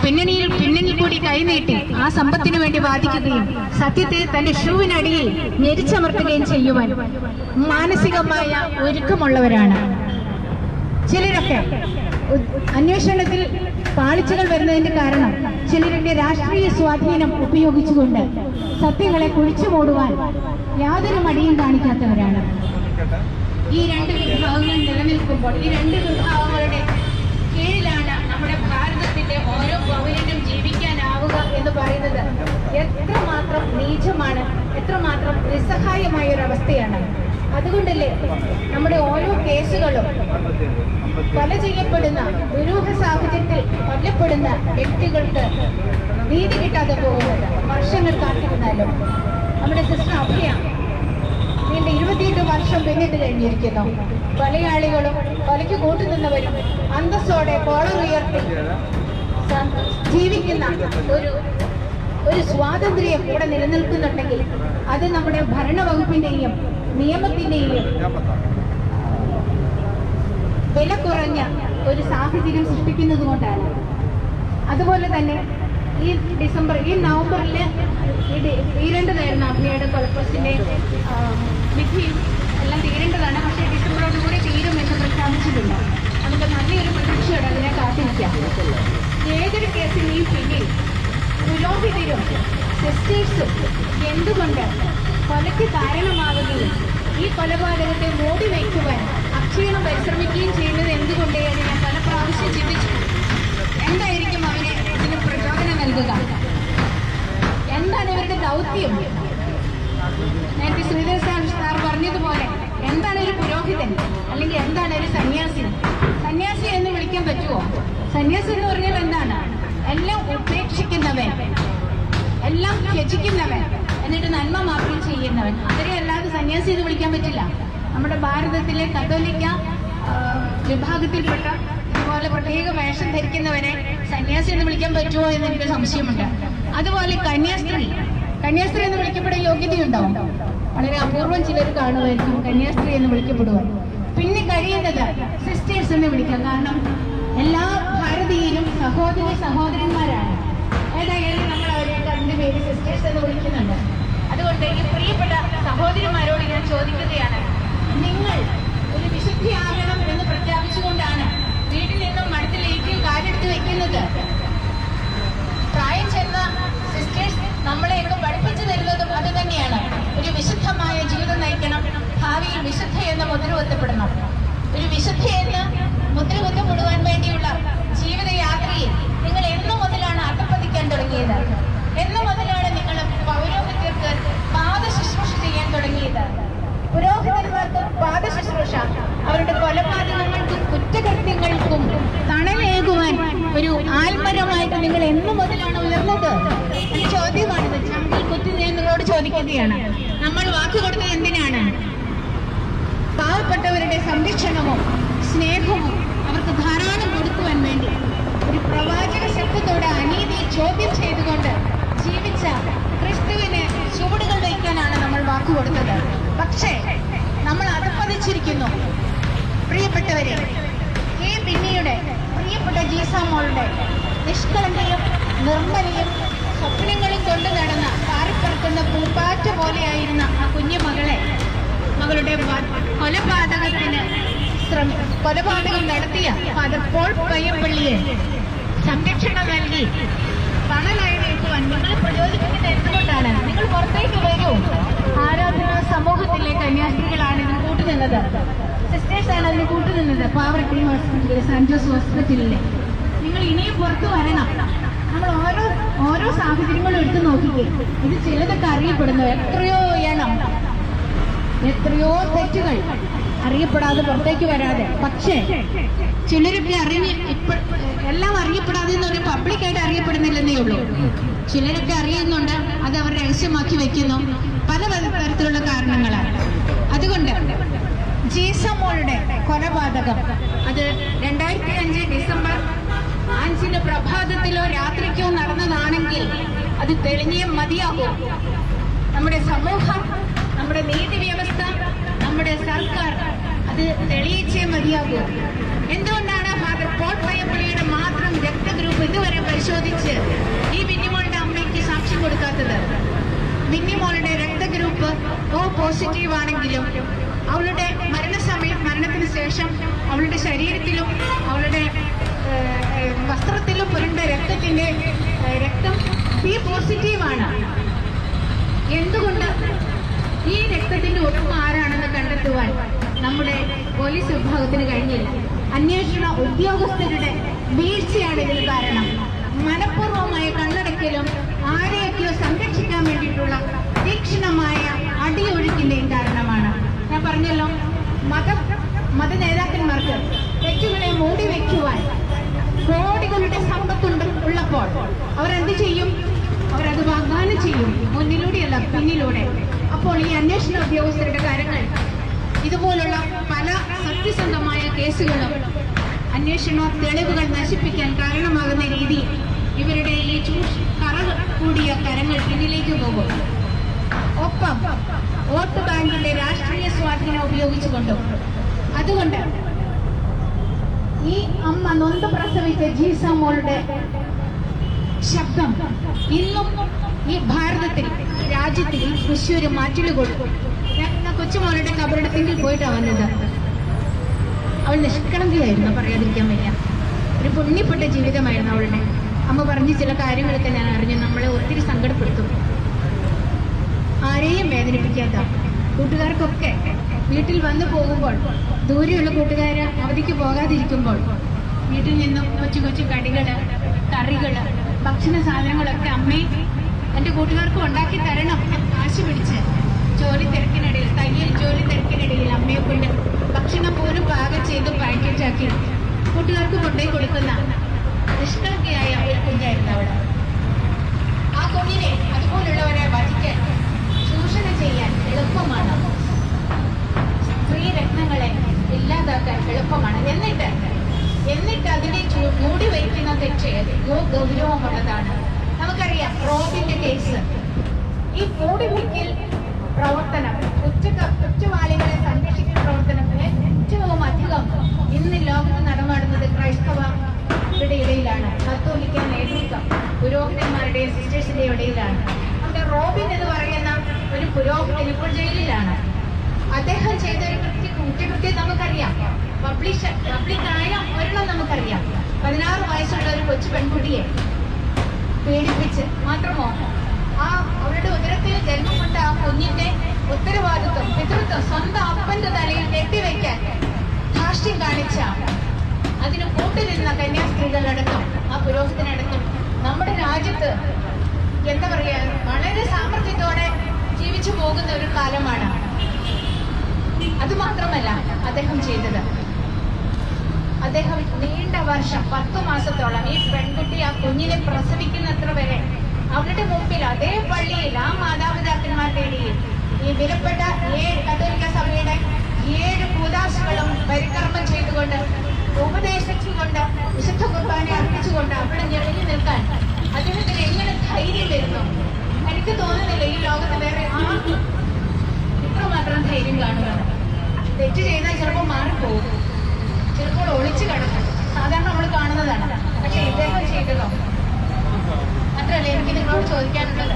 പിന്നണിയിൽ കൂടി കൈനീട്ടി ആ സമ്പത്തിനു വേണ്ടി വാദിക്കുകയും സത്യത്തെ തന്റെ ഷൂവിനടിയിൽ ഞെരിച്ചമർത്തുകയും ചെയ്യുവാൻ മാനസികമായ ഒരുക്കമുള്ളവരാണ്. ചിലരൊക്കെ അന്വേഷണത്തിൽ പാളിച്ചകൾ വരുന്നതിന്റെ കാരണം ചിലരുടെ രാഷ്ട്രീയ സ്വാധീനം ഉപയോഗിച്ചുകൊണ്ട് സത്യങ്ങളെ കുഴിച്ചു മൂടുവാൻ യാതൊരു മടിയും കാണിക്കാത്തവരാണ്. ഈ രണ്ട് വിഭാഗങ്ങൾ നിലനിൽക്കുമ്പോൾ ഈ രണ്ട് വിഭാഗങ്ങളുടെ കീഴിലാണ് നമ്മുടെ ഭാരതത്തിന്റെ ഓരോ പൗരനും ജീവിക്കാനാവുക എന്ന് പറയുന്നത് എത്രമാത്രം നീചമാണ്, എത്രമാത്രം നിസ്സഹായമായ ഒരു അവസ്ഥയാണ്. അതുകൊണ്ടല്ലേ നമ്മുടെ ഓരോ കേസുകളും കൊല ചെയ്യപ്പെടുന്ന, ദുരൂഹ സാഹചര്യത്തിൽ കൊല്ലപ്പെടുന്ന വ്യക്തികൾക്ക് നീതി കിട്ടാതെ പോകുന്നത്. വർഷങ്ങൾ കാത്തിരുന്നാലും നമ്മുടെ സിസ്റ്റർ അഭയ നീണ്ട 28 വർഷം പിന്നിട്ട് കഴിഞ്ഞിരിക്കുന്നു. കൊലയാളികളും കൊലയ്ക്ക് കൂട്ടുനിന്നവരും അന്തസ്സോടെ കോളം ഉയർത്തി ജീവിക്കുന്ന ഒരു സ്വാതന്ത്ര്യം ഇവിടെ നിലനിൽക്കുന്നുണ്ടെങ്കിൽ അത് നമ്മുടെ ഭരണവകുപ്പിന്റെയും നിയമത്തിന്റെയും വില കുറഞ്ഞ ഒരു സാഹചര്യം സൃഷ്ടിക്കുന്നത് കൊണ്ടാണ്. അതുപോലെ തന്നെ ഈ നവംബറിൽ തീരേണ്ടതായിരുന്നു അഭയയുടെ കൊലപ്രസിന്റെ വിധിയും എല്ലാം തീരേണ്ടതാണ്. പക്ഷേ ഡിസംബറോടുകൂടി തീരുമെന്ന് പ്രഖ്യാപിച്ചിട്ടുണ്ട്. നമുക്ക് നല്ലൊരു പ്രതീക്ഷയോടെ അതിനെ കാത്തിരിക്കാം. ഏതൊരു കേസിനെയും പിന്നിൽ പുരോഹിതരും സിസ്റ്റേഴ്സും എന്തുകൊണ്ട് കൊലയ്ക്ക് കാരണമാവുകയും ഈ കൊലപാതകത്തെ മൂടി വയ്ക്കുവാൻ അക്ഷീണം പരിശ്രമിക്കുകയും ചെയ്യുന്നത് എന്തുകൊണ്ട് എന്ന് ഞാൻ പല പ്രാവശ്യം ചിന്തിച്ചു. എന്തായിരിക്കും അവരെ ഇതിന് പ്രചോദനം നൽകുക? എന്താണ് ഇവരുടെ ദൗത്യം? നേരത്തെ ശ്രീധർ സാർ പറഞ്ഞതുപോലെ എന്താണ് ഒരു പുരോഹിതൻ അല്ലെങ്കിൽ എന്താണ് ഒരു സന്യാസി? സന്യാസി എന്ന് വിളിക്കാൻ പറ്റുമോ? സന്യാസി എന്ന് പറഞ്ഞാൽ എന്താണ്? എല്ലാം ഉപേക്ഷിക്കുന്നവൻ, എല്ലാം ത്യജിക്കുന്നവൻ, എന്നിട്ട് നന്മ മാത്രം ചെയ്യുന്നവൻ. അവരെ അല്ലാതെ സന്യാസി എന്ന് വിളിക്കാൻ പറ്റില്ല. നമ്മുടെ ഭാരതത്തിലെ കത്തോലിക്ക വിഭാഗത്തിൽപ്പെട്ട ഇതുപോലെ പ്രത്യേക വേഷം ധരിക്കുന്നവനെ സന്യാസി എന്ന് വിളിക്കാൻ പറ്റുമോ എന്ന് എനിക്ക് സംശയമുണ്ട്. അതുപോലെ കന്യാസ്ത്രീ എന്ന് വിളിക്കപ്പെടാൻ യോഗ്യതയുണ്ടാവും. വളരെ അപൂർവം ചിലർ കാണുമായിരിക്കും കന്യാസ്ത്രീ എന്ന് വിളിക്കപ്പെടുവാൻ. പിന്നെ കഴിയുന്നത് സിസ്റ്റേഴ്സ് എന്ന് വിളിക്കാം. കാരണം എല്ലാ ഭാരതീയരും സഹോദരന്മാരാണ്. ഏതായാലും നമ്മൾ അവരെ അതിന്റെ പേര് സിസ്റ്റേഴ്സ് എന്ന് വിളിക്കുന്നുണ്ട്. അതുകൊണ്ട് ഈ പ്രിയപ്പെട്ട സഹോദരിമാരോട് ഞാൻ ചോദിക്കുകയാണ്, നിങ്ങൾ ഒരു വിശുദ്ധിയാകണം എന്ന് പ്രഖ്യാപിച്ചുകൊണ്ടാണ് വീട്ടിൽ നിന്നും മഠത്തിലേക്ക് കാലെടുത്ത് വെക്കുന്നത്. പ്രായം ചെന്ന സിസ്റ്റേഴ്സ് നമ്മളെയൊക്കെ പഠിപ്പിച്ചു തരുന്നതും അത് തന്നെയാണ്. ഒരു വിശുദ്ധമായ ജീവിതം നയിക്കണം, ഭാവിയിൽ വിശുദ്ധ എന്ന മുദ്ര കുത്തപ്പെടണം. ഒരു വിശുദ്ധ എന്ന് മുദ്ര കുത്തപ്പെടുവാൻ വേണ്ടിയുള്ള ജീവിതയാത്രയിൽ നിങ്ങൾ എന്നു മുതലാണ് അധപ്പതിക്കാൻ തുടങ്ങിയത്? എന്നു മുതലാണ് നിങ്ങൾ പൗരോഹിത്യർക്ക് പാദശുശ്രൂഷ ചെയ്യാൻ തുടങ്ങിയത്? പുരോഹിതന്മാർക്ക് പാദശുശ്രൂഷ അവരുടെ കൊലപാതകങ്ങൾക്കും കുറ്റകൃത്യങ്ങൾക്കും തണലേകുവാൻ ഒരു ആൽമരമായിട്ട് നിങ്ങൾ എന്നു മുതലാണ് ഉയർന്നത്? ഈ ചോദ്യമാണിത്. ചങ്കിൽ കുത്തി ഞാൻ നിങ്ങളോട് ചോദിക്കുകയാണ്. നമ്മൾ വാക്ക് കൊടുത്തത് എന്തിനാണ്? പാവപ്പെട്ടവരുടെ സംരക്ഷണവും സ്നേഹവും അവർക്ക് ധാരാളം കൊടുക്കുവാൻ വേണ്ടി. ഒരു പ്രവാചക ശബ്ദത്തോടെ അനീതിയെ ചോദ്യം ചെയ്തുകൊണ്ട് ജീവിച്ച ക്രിസ്തുവിന് ചുവടുകൾ വയ്ക്കാനാണ് നമ്മൾ വാക്ക് കൊടുത്തത്. പക്ഷേ നമ്മൾ അധപ്പതിച്ചിരിക്കുന്നു. പ്രിയപ്പെട്ടവരെ, ഈ ബിന്നിയുടെ പ്രിയപ്പെട്ട ജീസാമോളുടെ നിഷ്കളങ്കയും നിർമ്മലയും സ്വപ്നങ്ങളും കൊണ്ടു നടന്ന പാറിപ്പറക്കുന്ന പൂമ്പാറ്റ പോലെയായിരുന്ന ആ കുഞ്ഞു മകളുടെ കൊലപാതകം നടത്തിയ ഫാദർ പോൾ പയ്യപ്പള്ളിയെ സംരക്ഷണം നൽകി തണലായി നിൽക്കുവാൻ നിങ്ങൾ പ്രചോദിപ്പിക്കുന്നത് എന്തുകൊണ്ടാണ്? നിങ്ങൾ പുറത്തേക്ക് വരൂ. ആരാധനാ സമൂഹത്തിലെ കന്യാസ്ത്രീകളാണ് ഇതിന് കൂട്ടുനിന്നത്. സിസ്റ്റേഴ്സാണ് അതിന് കൂട്ടുനിന്നത്. പാവർട്ടി ഹോസ്പിറ്റലിലെ സെന്റ് ജോസ് ഹോസ്പിറ്റലിലെ നിങ്ങൾ ഇനിയും പുറത്തു വരണം. നമ്മൾ ഓരോ സാഹചര്യങ്ങളും എടുത്തു നോക്കിക്കേ. ഇത് ചിലതൊക്കെ അറിയപ്പെടുന്നു. എത്രയോ തെറ്റുകൾ അറിയപ്പെടാതെ പുറത്തേക്ക് വരാതെ. പക്ഷേ ചിലരൊക്കെ എല്ലാം അറിയപ്പെടാതെ എന്ന് പറഞ്ഞാൽ പബ്ലിക്കായിട്ട് അറിയപ്പെടുന്നില്ലെന്നേ ഉള്ളൂ. ചിലരൊക്കെ അറിയുന്നുണ്ട്, അത് അവർ രഹസ്യമാക്കി വെക്കുന്നു. പല തരത്തിലുള്ള കാരണങ്ങളാണ്. അതുകൊണ്ട് ജീസമോളുടെ കൊലപാതകം അത് 2005 ഡിസംബർ 5 പ്രഭാതത്തിലോ രാത്രിക്കോ നടന്നതാണെങ്കിൽ അത് തെളിഞ്ഞേ മതിയാകും. നമ്മുടെ സമൂഹം, നമ്മുടെ നീതി വ്യവസ്ഥ, നമ്മുടെ സർക്കാർ അത് തെളിയിച്ചേ മതിയാകൂ. എന്തുകൊണ്ടാണ് ഫാദർ പോൾ പയ്യപ്പള്ളിയുടെ മാത്രം രക്തഗ്രൂപ്പ് ഇതുവരെ പരിശോധിച്ച് ഈ മിന്നിമോളുടെ അമ്മയ്ക്ക് സാക്ഷ്യം കൊടുക്കാത്തത്? മിന്നിമോളുടെ രക്തഗ്രൂപ്പ് O പോസിറ്റീവ് ആണെങ്കിലും അവളുടെ മരണത്തിന് ശേഷം അവളുടെ ശരീരത്തിലും അവളുടെ വസ്ത്രത്തിലും പുരണ്ട രക്തം B പോസിറ്റീവാണ്. എന്തുകൊണ്ട് ഈ രക്തത്തിന്റെ ഉടമ ആരാണെന്ന് കണ്ടെത്തുവാൻ നമ്മുടെ പോലീസ് വിഭാഗത്തിന് കഴിഞ്ഞില്ല? അന്വേഷണ ഉദ്യോഗസ്ഥരുടെ വീഴ്ചയാണ് ഇതിന് കാരണം. മനഃപൂർവമായ കണ്ണടക്കലും ആരെയൊക്കെയോ സംരക്ഷിക്കാൻ വേണ്ടിയിട്ടുള്ള തീക്ഷ്ണമായ അടിയൊഴുക്കിന്റെയും കാരണമാണ്. ഞാൻ പറഞ്ഞല്ലോ, മത നേതാക്കന്മാർക്ക് തെറ്റുകളെ മൂടി വയ്ക്കുവാൻ കോടികളുടെ സമ്പത്തുണ്ട് ഉള്ളപ്പോൾ അവരെന്ത് ചെയ്യും? അവരത് വാഗ്ദാനം ചെയ്യും, മുന്നിലൂടെയല്ല പിന്നിലൂടെ. അപ്പോൾ ഈ അന്വേഷണ ഉദ്യോഗസ്ഥരുടെ കാര്യങ്ങൾ ഇതുപോലുള്ള പല സത്യസന്ധമായ കേസുകളും അന്വേഷണ തെളിവുകൾ നശിപ്പിക്കാൻ കാരണമാകുന്ന രീതി ഇവരുടെ ഈ കറ കൂടിയ കരങ്ങൾ പിന്നിലേക്ക് പോകും. ഒപ്പം വോട്ട് ബാങ്കിന്റെ രാഷ്ട്രീയ സ്വാധീനം ഉപയോഗിച്ചുകൊണ്ടും. അതുകൊണ്ട് ഈ അമ്മ നൊന്ത് പ്രസവിച്ച ജീസ മോളുടെ ശബ്ദം ഇന്നും ഈ ഭാരതത്തിൽ, രാജ്യത്തിൽ തൃശ്ശൂര് മാറ്റില് കൊടുക്കും. ഞാൻ കൊച്ചുമോളുടെ കബറിടത്തിൽ പോയിട്ടാണ് വന്നത്. അവൾ നിഷ്കളങ്കയായിരുന്നു, പറയാതിരിക്കാൻ വയ്യ. ഒരു പുണ്യപ്പെട്ട ജീവിതമായിരുന്നു അവളുടെ. അമ്മ പറഞ്ഞ ചില കാര്യങ്ങളൊക്കെ ഞാൻ അറിഞ്ഞു. നമ്മളെ ഒത്തിരി സങ്കടപ്പെടുത്തും. ആരെയും വേദനിപ്പിക്കാത്ത കൂട്ടുകാർക്കൊക്കെ വീട്ടിൽ വന്നു പോകുമ്പോൾ, ദൂരെയുള്ള കൂട്ടുകാര് അവധിക്ക് പോകാതിരിക്കുമ്പോൾ വീട്ടിൽ നിന്നും കൊച്ചു കൊച്ചു കടികള്, കറികള്, ഭക്ഷണ സാധനങ്ങളൊക്കെ അമ്മേ എൻ്റെ കൂട്ടുകാർക്ക് ഉണ്ടാക്കി തരണം ആശ പിടിച്ച് തയ്യൽ ജോലി തിരക്കിനിടയിൽ അമ്മയെ കൊണ്ട് ഭക്ഷണം പോലും പാകം ചെയ്ത് പാക്കറ്റാക്കി കൂട്ടുകാർക്ക് കൊണ്ടുപോയി കൊടുക്കുന്ന നിഷ്കളങ്കയായ ഒരു കുഞ്ഞായിരുന്നു അവിടെ. ആ കുഞ്ഞിനെ അതുപോലുള്ളവരെ വധിക്കാൻ, ചൂഷണം ചെയ്യാൻ എളുപ്പമാണ്. സ്ത്രീരത്നങ്ങളെ ഇല്ലാതാക്കാൻ എളുപ്പമാണ്. എന്നിട്ട് അതിനെ മൂടി വയ്ക്കുന്ന തെറ്റ് ഗൗരവമുള്ളതാണ്. നമുക്കറിയാം റോബിന്റെ കേസ്. ഈ മൂടിവയ്ക്കൽ പ്രവർത്തനം, കുറ്റവാളികളെ സംരക്ഷിക്കുന്ന പ്രവർത്തനം ഏറ്റവും അധികം ഇന്ന് ലോകത്ത് നടമാടുന്നത് ക്രൈസ്തവരുടെ ഇടയിലാണ്. കത്തോലിക്ക നേതൃത്വം, പുരോഹിതന്മാരുടെയും സിസ്റ്റേഴ്സിന്റെയും ഇടയിലാണ്. അവിടെ റോബിൻ എന്ന് പറയുന്ന ഒരു പുരോഹിതൻ ഇപ്പോൾ ജയിലിലാണ്. അദ്ദേഹം ചെയ്ത ഒരു കുറ്റകൃത്യം നമുക്കറിയാം. പബ്ലിക്കായ ഒരെണ്ണം നമുക്കറിയാം. 16 വയസ്സുള്ള ഒരു കൊച്ചു പെൺകുട്ടിയെ പീഡിപ്പിച്ച്, മാത്രമോ അവരുടെ ഉദരത്തിൽ ജന്മം കൊണ്ട ആ കുഞ്ഞിന്റെ ഉത്തരവാദിത്വം, പിതൃത്വം സ്വന്തം അപ്പന്റെ തലയിൽ കെട്ടിവെക്കാൻ ധാർഷ്ട്യം കാണിച്ച, അതിന് കൂട്ടുനിന്ന കന്യാസ്ത്രീകളടക്കം ആ പുരോഹിതനടക്കം നമ്മുടെ രാജ്യത്ത് എന്താ പറയാ, വളരെ സാമർഥ്യത്തോടെ ജീവിച്ചു പോകുന്ന ഒരു കാലമാണ്. അതുമാത്രമല്ല അദ്ദേഹം ചെയ്തത്, അദ്ദേഹം നീണ്ട വർഷം 10 മാസത്തോളം ഈ പെൺകുട്ടി ആ കുഞ്ഞിനെ പ്രസവിക്കുന്നത്ര വരെ അവരുടെ മുമ്പിൽ അതേ പള്ളിയിൽ ആ മാതാപിതാക്കന്മാരുടെ ഇടയിൽ ഈ വിലപ്പെട്ട കത്തോലിക്ക സഭയുടെ 7 കൂദാശകളും പരികർമ്മം ചെയ്തുകൊണ്ട്, ഉപദേശിച്ചുകൊണ്ട്, വിശുദ്ധ കുർബാന അർപ്പിച്ചുകൊണ്ട് അവിടെ ഞെളിഞ്ഞു നിൽക്കാൻ അദ്ദേഹത്തിന് എങ്ങനെ ധൈര്യം വരുന്നു? എനിക്ക് തോന്നുന്നില്ല ഈ ലോകത്ത് വേറെ ആർക്കും ഇത്രമാത്രം ധൈര്യം കാണുന്നത്. തെറ്റ് ചെയ്താൽ ചിലപ്പോൾ മാറിപ്പോകും, ചിലപ്പോൾ ഒളിച്ചു കിടക്കും. സാധാരണ നമ്മൾ കാണുന്നതാണ്. പക്ഷെ ഇദ്ദേഹം ചെയ്തതോ? മാത്രമല്ല, എനിക്ക് നിങ്ങളോട് ചോദിക്കാനുള്ളത്,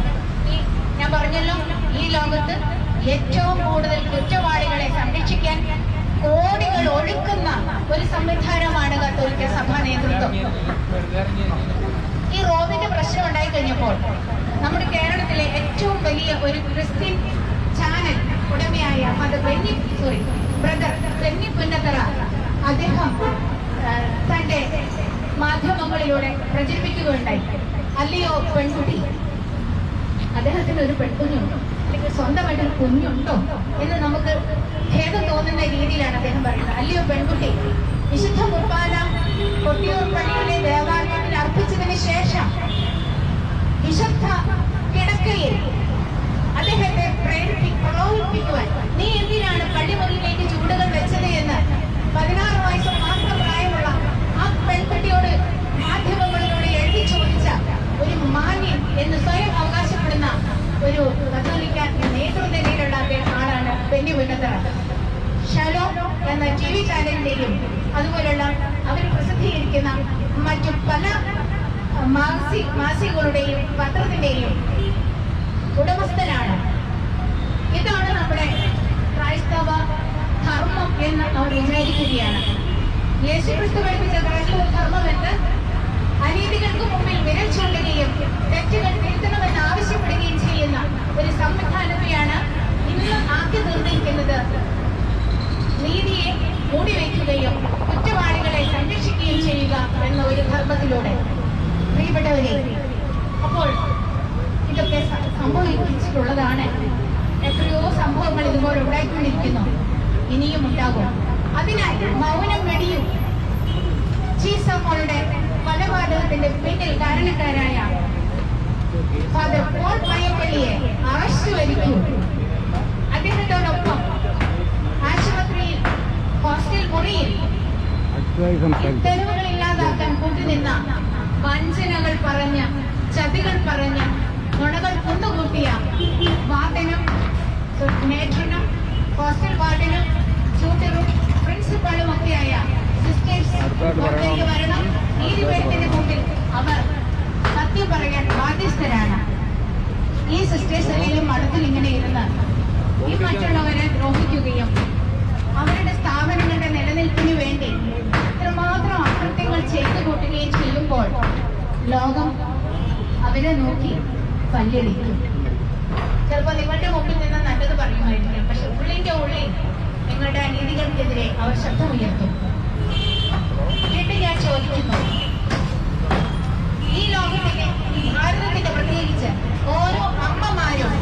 ഞാൻ പറഞ്ഞല്ലോ, ഈ ലോകത്ത് ഏറ്റവും കൂടുതൽ കുറ്റവാളികളെ സംരക്ഷിക്കാൻ കോടികൾ ഒഴുക്കുന്ന ഒരു സംവിധാനമാണ് കത്തോലിക്ക സഭാ നേതൃത്വം. ഈ റോബിന്റെ പ്രശ്നം ഉണ്ടായി കഴിഞ്ഞപ്പോൾ നമ്മുടെ കേരളത്തിലെ ഏറ്റവും വലിയ ഒരു ക്രിസ്ത്യൻ ചാനൽ ഉടമയായ ബ്രദർ ബെന്നി പുന്നത്തറ അദ്ദേഹം തന്റെ മാധ്യമങ്ങളിലൂടെ പ്രചരിപ്പിക്കുകയുണ്ടായി. അല്ലയോ പെൺകുട്ടി, അദ്ദേഹത്തിന് ഒരു പെൺകുഞ്ഞുണ്ടോ, അല്ലെങ്കിൽ സ്വന്തമായിട്ടൊരു കുഞ്ഞുണ്ടോ എന്ന് നമുക്ക് ഭേദം തോന്നുന്ന രീതിയിലാണ് അദ്ദേഹം പറയുന്നത്. അല്ലയോ പെൺകുട്ടി, വിശുദ്ധ കുർബാന കൊട്ടിയൂർ പള്ളിയിലെ ദേവാലയത്തിൽ അർപ്പിച്ചതിന് ശേഷം വിശുദ്ധ കിടക്കയിൽ അദ്ദേഹത്തെ പ്രലോഭിപ്പിക്കുവാൻ നീ എന്തിനാണ് പള്ളിമുറിയിലേക്ക് ചൂടുകൾ വെച്ചത് എന്ന് 16 വയസ്സ് മാത്രം പ്രായമുള്ള ആ പെൺകുട്ടിയോട് മാധ്യമങ്ങളിലൂടെ എഴുതി ചോദിച്ച ഒരു മാന്യൻ എന്ന് സ്വയം അവകാശപ്പെടുന്ന ഒരു കത്തോലിക്ക ചാനലിന്റെയും അതുപോലുള്ള അവർ പ്രസിദ്ധീകരിക്കുന്ന മറ്റു പല മാസികകളുടെയും പത്രത്തിന്റെയും ഉടമസ്ഥനാണ്. ഇതാണ് നമ്മുടെ ക്രൈസ്തവ ധർമ്മം എന്ന് അവർ വിചാരിക്കുകയാണ്. യേശുക്രിസ്തു പഠിപ്പിച്ച ക്രൈസ്തവ ധർമ്മം എന്ന് അനീതികൾക്ക് മുമ്പിൽ വിരൽ ചൂണ്ടുകയും തെറ്റുകൾ തിരുത്തണമെന്ന് ആവശ്യപ്പെടുകയും ചെയ്യുന്ന ഒരു സംവിധാനത്തെയാണ് ഇന്ന് ആക്കി തീർന്നിരിക്കുന്നത്. നീതിയെ മൂടിവെക്കുകയും കുറ്റവാളികളെ സംരക്ഷിക്കുകയും ചെയ്യുക എന്ന ഒരു ധർമ്മത്തിലൂടെ. പ്രിയപ്പെട്ടവരെ, അപ്പോൾ ഇതൊക്കെ സംഭവിച്ചിട്ടുള്ളതാണ്. എത്രയോ സംഭവങ്ങൾ ഇതുപോലെ ഉണ്ടായിക്കൊണ്ടിരിക്കുന്നു, ഇനിയും ഉണ്ടാകും. അതിനാൽ മൗനം വെടിയും ചീസമ്മളുടെ കൊലപാതകത്തിന്റെ പിന്നിൽ കാരണക്കാരായ ഫാദർ പോൾ പയ്യപ്പള്ളിയെ അറസ്റ്റ് വരിക്കൂ. അദ്ദേഹത്തോടൊപ്പം ആശുപത്രിയിൽ ഹോസ്റ്റൽ മുറിയിൽ തെളിവുകൾ ഇല്ലാതാക്കാൻ കൂട്ടുനിന്ന വഞ്ചനകൾ പറഞ്ഞ് ചതികൾ പറഞ്ഞ് നുണകൾ കുന്നുകൂട്ടിയ വാർഡനും മേട്രനും ഹോസ്റ്റൽ വാർഡനും ട്യൂട്ടറും പ്രിൻസിപ്പളും ഒക്കെയായ സിസ്റ്റേഴ്സ് വരണം. നീതിപീഠത്തിന്റെ മുമ്പിൽ അവർ സത്യം പറയാൻ ബാധ്യസ്ഥരാണ്. ഈ സിസ്റ്റേഴ്സ് അല്ലെങ്കിൽ മഠത്തിൽ ഇങ്ങനെ ഇരുന്ന് ഈ മറ്റുള്ളവരെ ദ്രോഹിക്കുകയും അവരുടെ സ്ഥാപനങ്ങളുടെ നിലനിൽപ്പിന് വേണ്ടി ഇത്രമാത്രം അകൃത്യങ്ങൾ ചെയ്തു കൂട്ടുകയും ചെയ്യുമ്പോൾ ലോകം അവരെ നോക്കി പല്ലിടിക്കും. ചിലപ്പോൾ നിങ്ങളുടെ മുമ്പിൽ നിന്ന് നല്ലത് പറയുമായിരിക്കും, പക്ഷെ ഉള്ളിന്റെ ഉള്ളിൽ നിങ്ങളുടെ അനീതികൾക്കെതിരെ അവർ ശബ്ദമുയർത്തും. എന്നിട്ട് ഞാൻ ചോദിക്കുന്നു, ഈ ലോകത്തിന്റെ ഭാരതത്തിന്റെ പ്രത്യേകിച്ച് ഓരോ അമ്മമാരും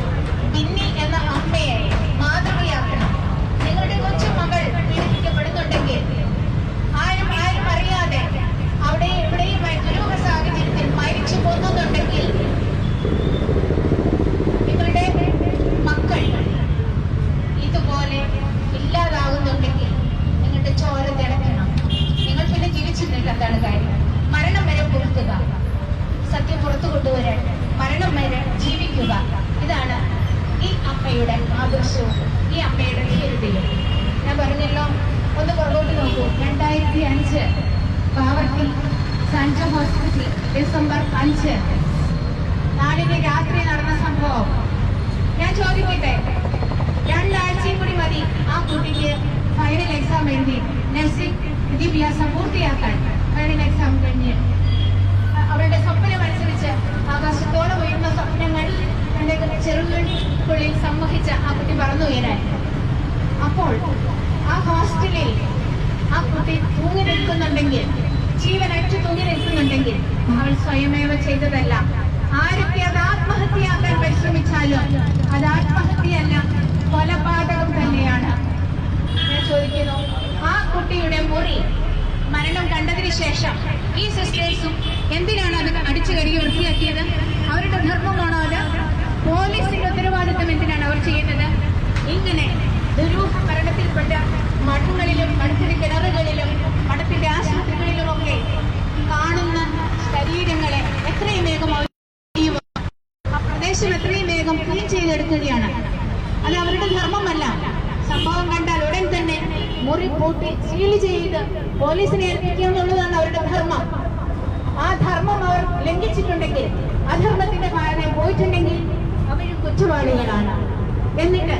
ബിന്നി എന്ന അമ്മയെ മാതൃകയാക്കണം. നിങ്ങളുടെ കൊച്ചു മകൾ പീഡിപ്പിക്കപ്പെടുന്നുണ്ടെങ്കിൽ ആരും അറിയാതെ അവിടെ ഇവിടെയുമായി ദുരൂഹ സാഹചര്യത്തിൽ മരിച്ചു പോകുന്നുണ്ടെങ്കിൽ നിങ്ങളുടെ മക്കൾ ഇതുപോലെ ഇല്ലാതാകുന്നുണ്ടെങ്കിൽ നിങ്ങളുടെ ചോര തിളക്കണം. നിങ്ങൾ പിന്നെ ജീവിച്ചിരുന്നിട്ട് എന്താണ് കാര്യം? മരണം വരെ പൊറുത്തുക, സത്യം പുറത്തു കൊണ്ടുവരാൻ മരണം വരെ ജീവിക്കുക. ഇതാണ് ഈ അമ്മയുടെ ആദർശവും ഈ അമ്മയുടെ ധീരതയും. ഞാൻ പറഞ്ഞല്ലോ, ഒന്ന് പുറകോട്ട് നോക്കൂ. 2005 പാവർട്ടി സാൻജോ ഹോസ്പിറ്റൽ ഡിസംബർ 5 നാളിന് രാത്രി നടന്ന സംഭവം. ഞാൻ ചോദിക്കട്ടെ, 2 ആഴ്ചയും കൂടി മതി ആ കുട്ടിക്ക് ഫൈനൽ എക്സാം എഴുതി നഴ്സിംഗ് വിദ്യാഭ്യാസം പൂർത്തിയാക്കാൻ. ഫൈനൽ എക്സാം കഴിഞ്ഞ് അവരുടെ സ്വപ്നമനുസരിച്ച് ആകാശത്തോളം ഉയർന്ന സ്വപ്നങ്ങൾ എൻ്റെ ചെറുകുള്ളിൽ സമ്മോഹിച്ച ആ കുട്ടി പറന്നു ഉയരാൻ. അപ്പോൾ ആ ഹോസ്റ്റലിൽ ആ കുട്ടി തൂങ്ങി നിൽക്കുന്നുണ്ടെങ്കിൽ, ജീവനറ്റ് തൂങ്ങി നിൽക്കുന്നുണ്ടെങ്കിൽ അവൾ സ്വയമേവ ചെയ്തതല്ല. ആരൊക്കെ അത് ആത്മഹത്യയാക്കാൻ പരിശ്രമിച്ചാലും അത് ആത്മഹത്യയല്ല, കൊലപാതകം തന്നെയാണ്. ഞാൻ ചോദിക്കുന്നു, ആ കുട്ടിയുടെ മുറി മരണം കണ്ടതിന് ശേഷം ഈ സിസ്റ്റേഴ്സും എന്തിനാണ് അത് അടിച്ചു കഴുകി വൃത്തിയാക്കിയത്? അവരുടെ ധർമ്മമാണോ അത്? പോലീസിന്റെ ഉത്തരവാദിത്വം എന്തിനാണ് അവർ ചെയ്യുന്നത്? ഇങ്ങനെ ദുരൂഹ മരണത്തിൽപ്പെട്ട മഠങ്ങളിലും മഠത്തിന്റെ കിണറുകളിലും മഠത്തിന്റെ ആശുപത്രികളിലുമൊക്കെ കാണുന്ന ശരീരങ്ങളെ എത്രയും വേഗം ആ പ്രദേശം എത്രയും വേഗം ക്ലീൻ ചെയ്തെടുക്കുകയാണ്. അത് അവരുടെ ധർമ്മമല്ല. സംഭവം കണ്ടാൽ ഉടൻ തന്നെ മുറി പൂട്ടി സീൽ ചെയ്ത് പോലീസിനെ ഏൽപ്പിക്കുക എന്നുള്ളതാണ് അവരുടെ ധർമ്മം. ആ ധർമ്മം അവർ ലംഘിച്ചിട്ടുണ്ടെങ്കിൽ, അധർമ്മത്തിന്റെ ഭാഗം പോയിട്ടുണ്ടെങ്കിൽ അവരും കുറ്റവാളികളാണ്. എന്നിട്ട്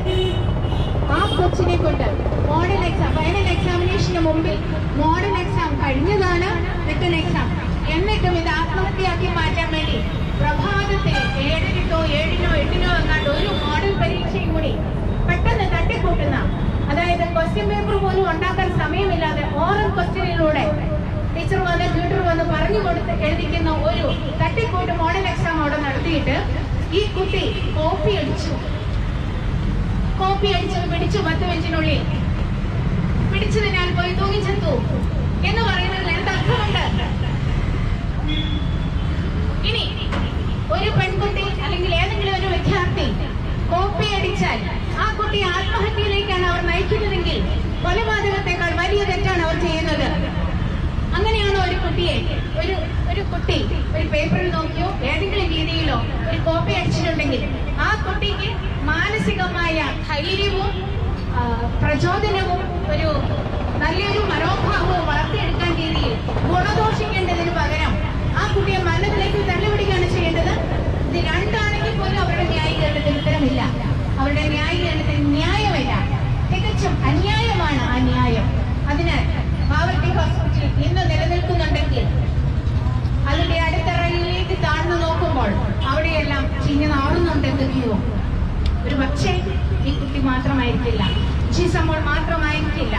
ആ കൊച്ചിനെ കൊണ്ട് മോഡൽ എക്സാം, ഫൈനൽ എക്സാമിനേഷന് മുമ്പിൽ മോഡൽ എക്സാം കഴിഞ്ഞതാണ്, റിട്ടൺ എക്സാം. എന്നിട്ടും ഇത് ആത്മഹത്യയാക്കി മാറ്റാൻ വേണ്ടി പ്രഭാതത്തിൽ 7-ട്ടോ 7-നോ 8-നോ എങ്ങാണ്ട് ഒരു മോഡൽ പരീക്ഷയും കൂടി പെട്ടെന്ന് തട്ടിക്കൂട്ടുന്ന, അതായത് ക്വസ്റ്റ്യൻ പേപ്പർ പോലും ഉണ്ടാക്കാൻ സമയമില്ലാതെ ഓറൽ ക്വസ്റ്റ്യനിലൂടെ ടീച്ചർ വന്ന് ട്യൂട്ടർ വന്ന് പറഞ്ഞു കൊടുത്ത് എഴുതിക്കുന്ന ഒരു തട്ടിക്കൂട്ട് മോഡൽ എക്സാം അവിടെ നടത്തിയിട്ട് ഈ കുട്ടി കോപ്പി അടിച്ചു പിടിച്ചു 10 മിനിറ്റിനുള്ളിൽ. പിടിച്ചതിനാൽ പോയി തൂങ്ങിച്ചെത്തു എന്ന് പറയുന്നതിൽ എന്തർത്ഥമുണ്ട്? ഇനി ഒരു പെൺകുട്ടി അല്ലെങ്കിൽ ഏതെങ്കിലും ഒരു വിദ്യാർത്ഥി കോപ്പി അടിച്ചാൽ ആ കുട്ടി ആത്മഹത്യയിലേക്കാണ് അവർ നയിക്കുന്നതെങ്കിൽ കൊലപാതകത്തെക്കാൾ വലിയ തെറ്റാണ് അവർ ചെയ്യുന്നത്. അങ്ങനെയാണോ ഒരു കുട്ടിയെ ഒരു കുട്ടി ഒരു പേപ്പറിൽ നോക്കിയോ ഏതെങ്കിലും രീതിയിലോ ഒരു കോപ്പി അടിച്ചിട്ടുണ്ടെങ്കിൽ ആ കുട്ടിക്ക് മാനസികമായ ധൈര്യവും പ്രചോദനവും ഒരു നല്ലൊരു മനോഭാവവും വളർത്തിയെടുക്കാൻ രീതിയിൽ ഗുണദോഷിക്കേണ്ടതിന് പകരം ആ കുട്ടിയെ മരണത്തിലേക്ക് തള്ളിവിടുകയാണ് ചെയ്യേണ്ടത്. ഇത് രണ്ടാണെങ്കിൽ പോലും അവരുടെ ന്യായീകരണത്തിന് ഉത്തരമില്ല, അവരുടെ ന്യായീകരണത്തിന് ന്യായമില്ല, തികച്ചും അന്യായമാണ് ആ ന്യായം. അതിനാൽ പാവർട്ടി ഹോസ്പിറ്റൽ ഇന്ന് നിലനിൽക്കുന്നുണ്ടെങ്കിൽ അതിന്റെ അടിത്തറയിലേക്ക് താഴ്ന്നു നോക്കുമ്പോൾ അവിടെയെല്ലാം ചിഞ്ഞു നാറുന്നുണ്ടെങ്കിലും ഒരു പക്ഷേ ഈ കുട്ടി മാത്രമായിരിക്കില്ല, ജിസമോൾ മാത്രമായിരിക്കില്ല.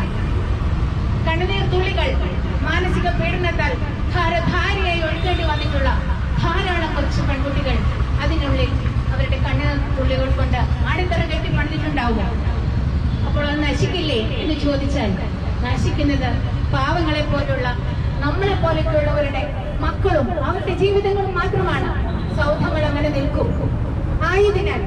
കണ്ണുനീർ തുള്ളികൾ മാനസിക പീഡനത്താൽ ധാരധാരയായി ഒഴുകേണ്ടി വന്നിട്ടുള്ള ധാരാളം കൊച്ചു പെൺകുട്ടികൾ അതിനുള്ളിൽ അവരുടെ കണ്ണുനീർ തുള്ളികൾ കൊണ്ട് അടിത്തറ കെട്ടിപ്പണിതിട്ടുണ്ടാവുക. അപ്പോൾ അത് നശിക്കില്ലേ എന്ന് ചോദിച്ചാൽ നശിക്കുന്നത് പാവങ്ങളെ പോലുള്ള നമ്മളെ പോലെയുള്ളവരുടെ മക്കളും അവരുടെ ജീവിതങ്ങളും മാത്രമാണ്. സൗധങ്ങൾ അങ്ങനെ നിൽക്കും. ആയതിനാൽ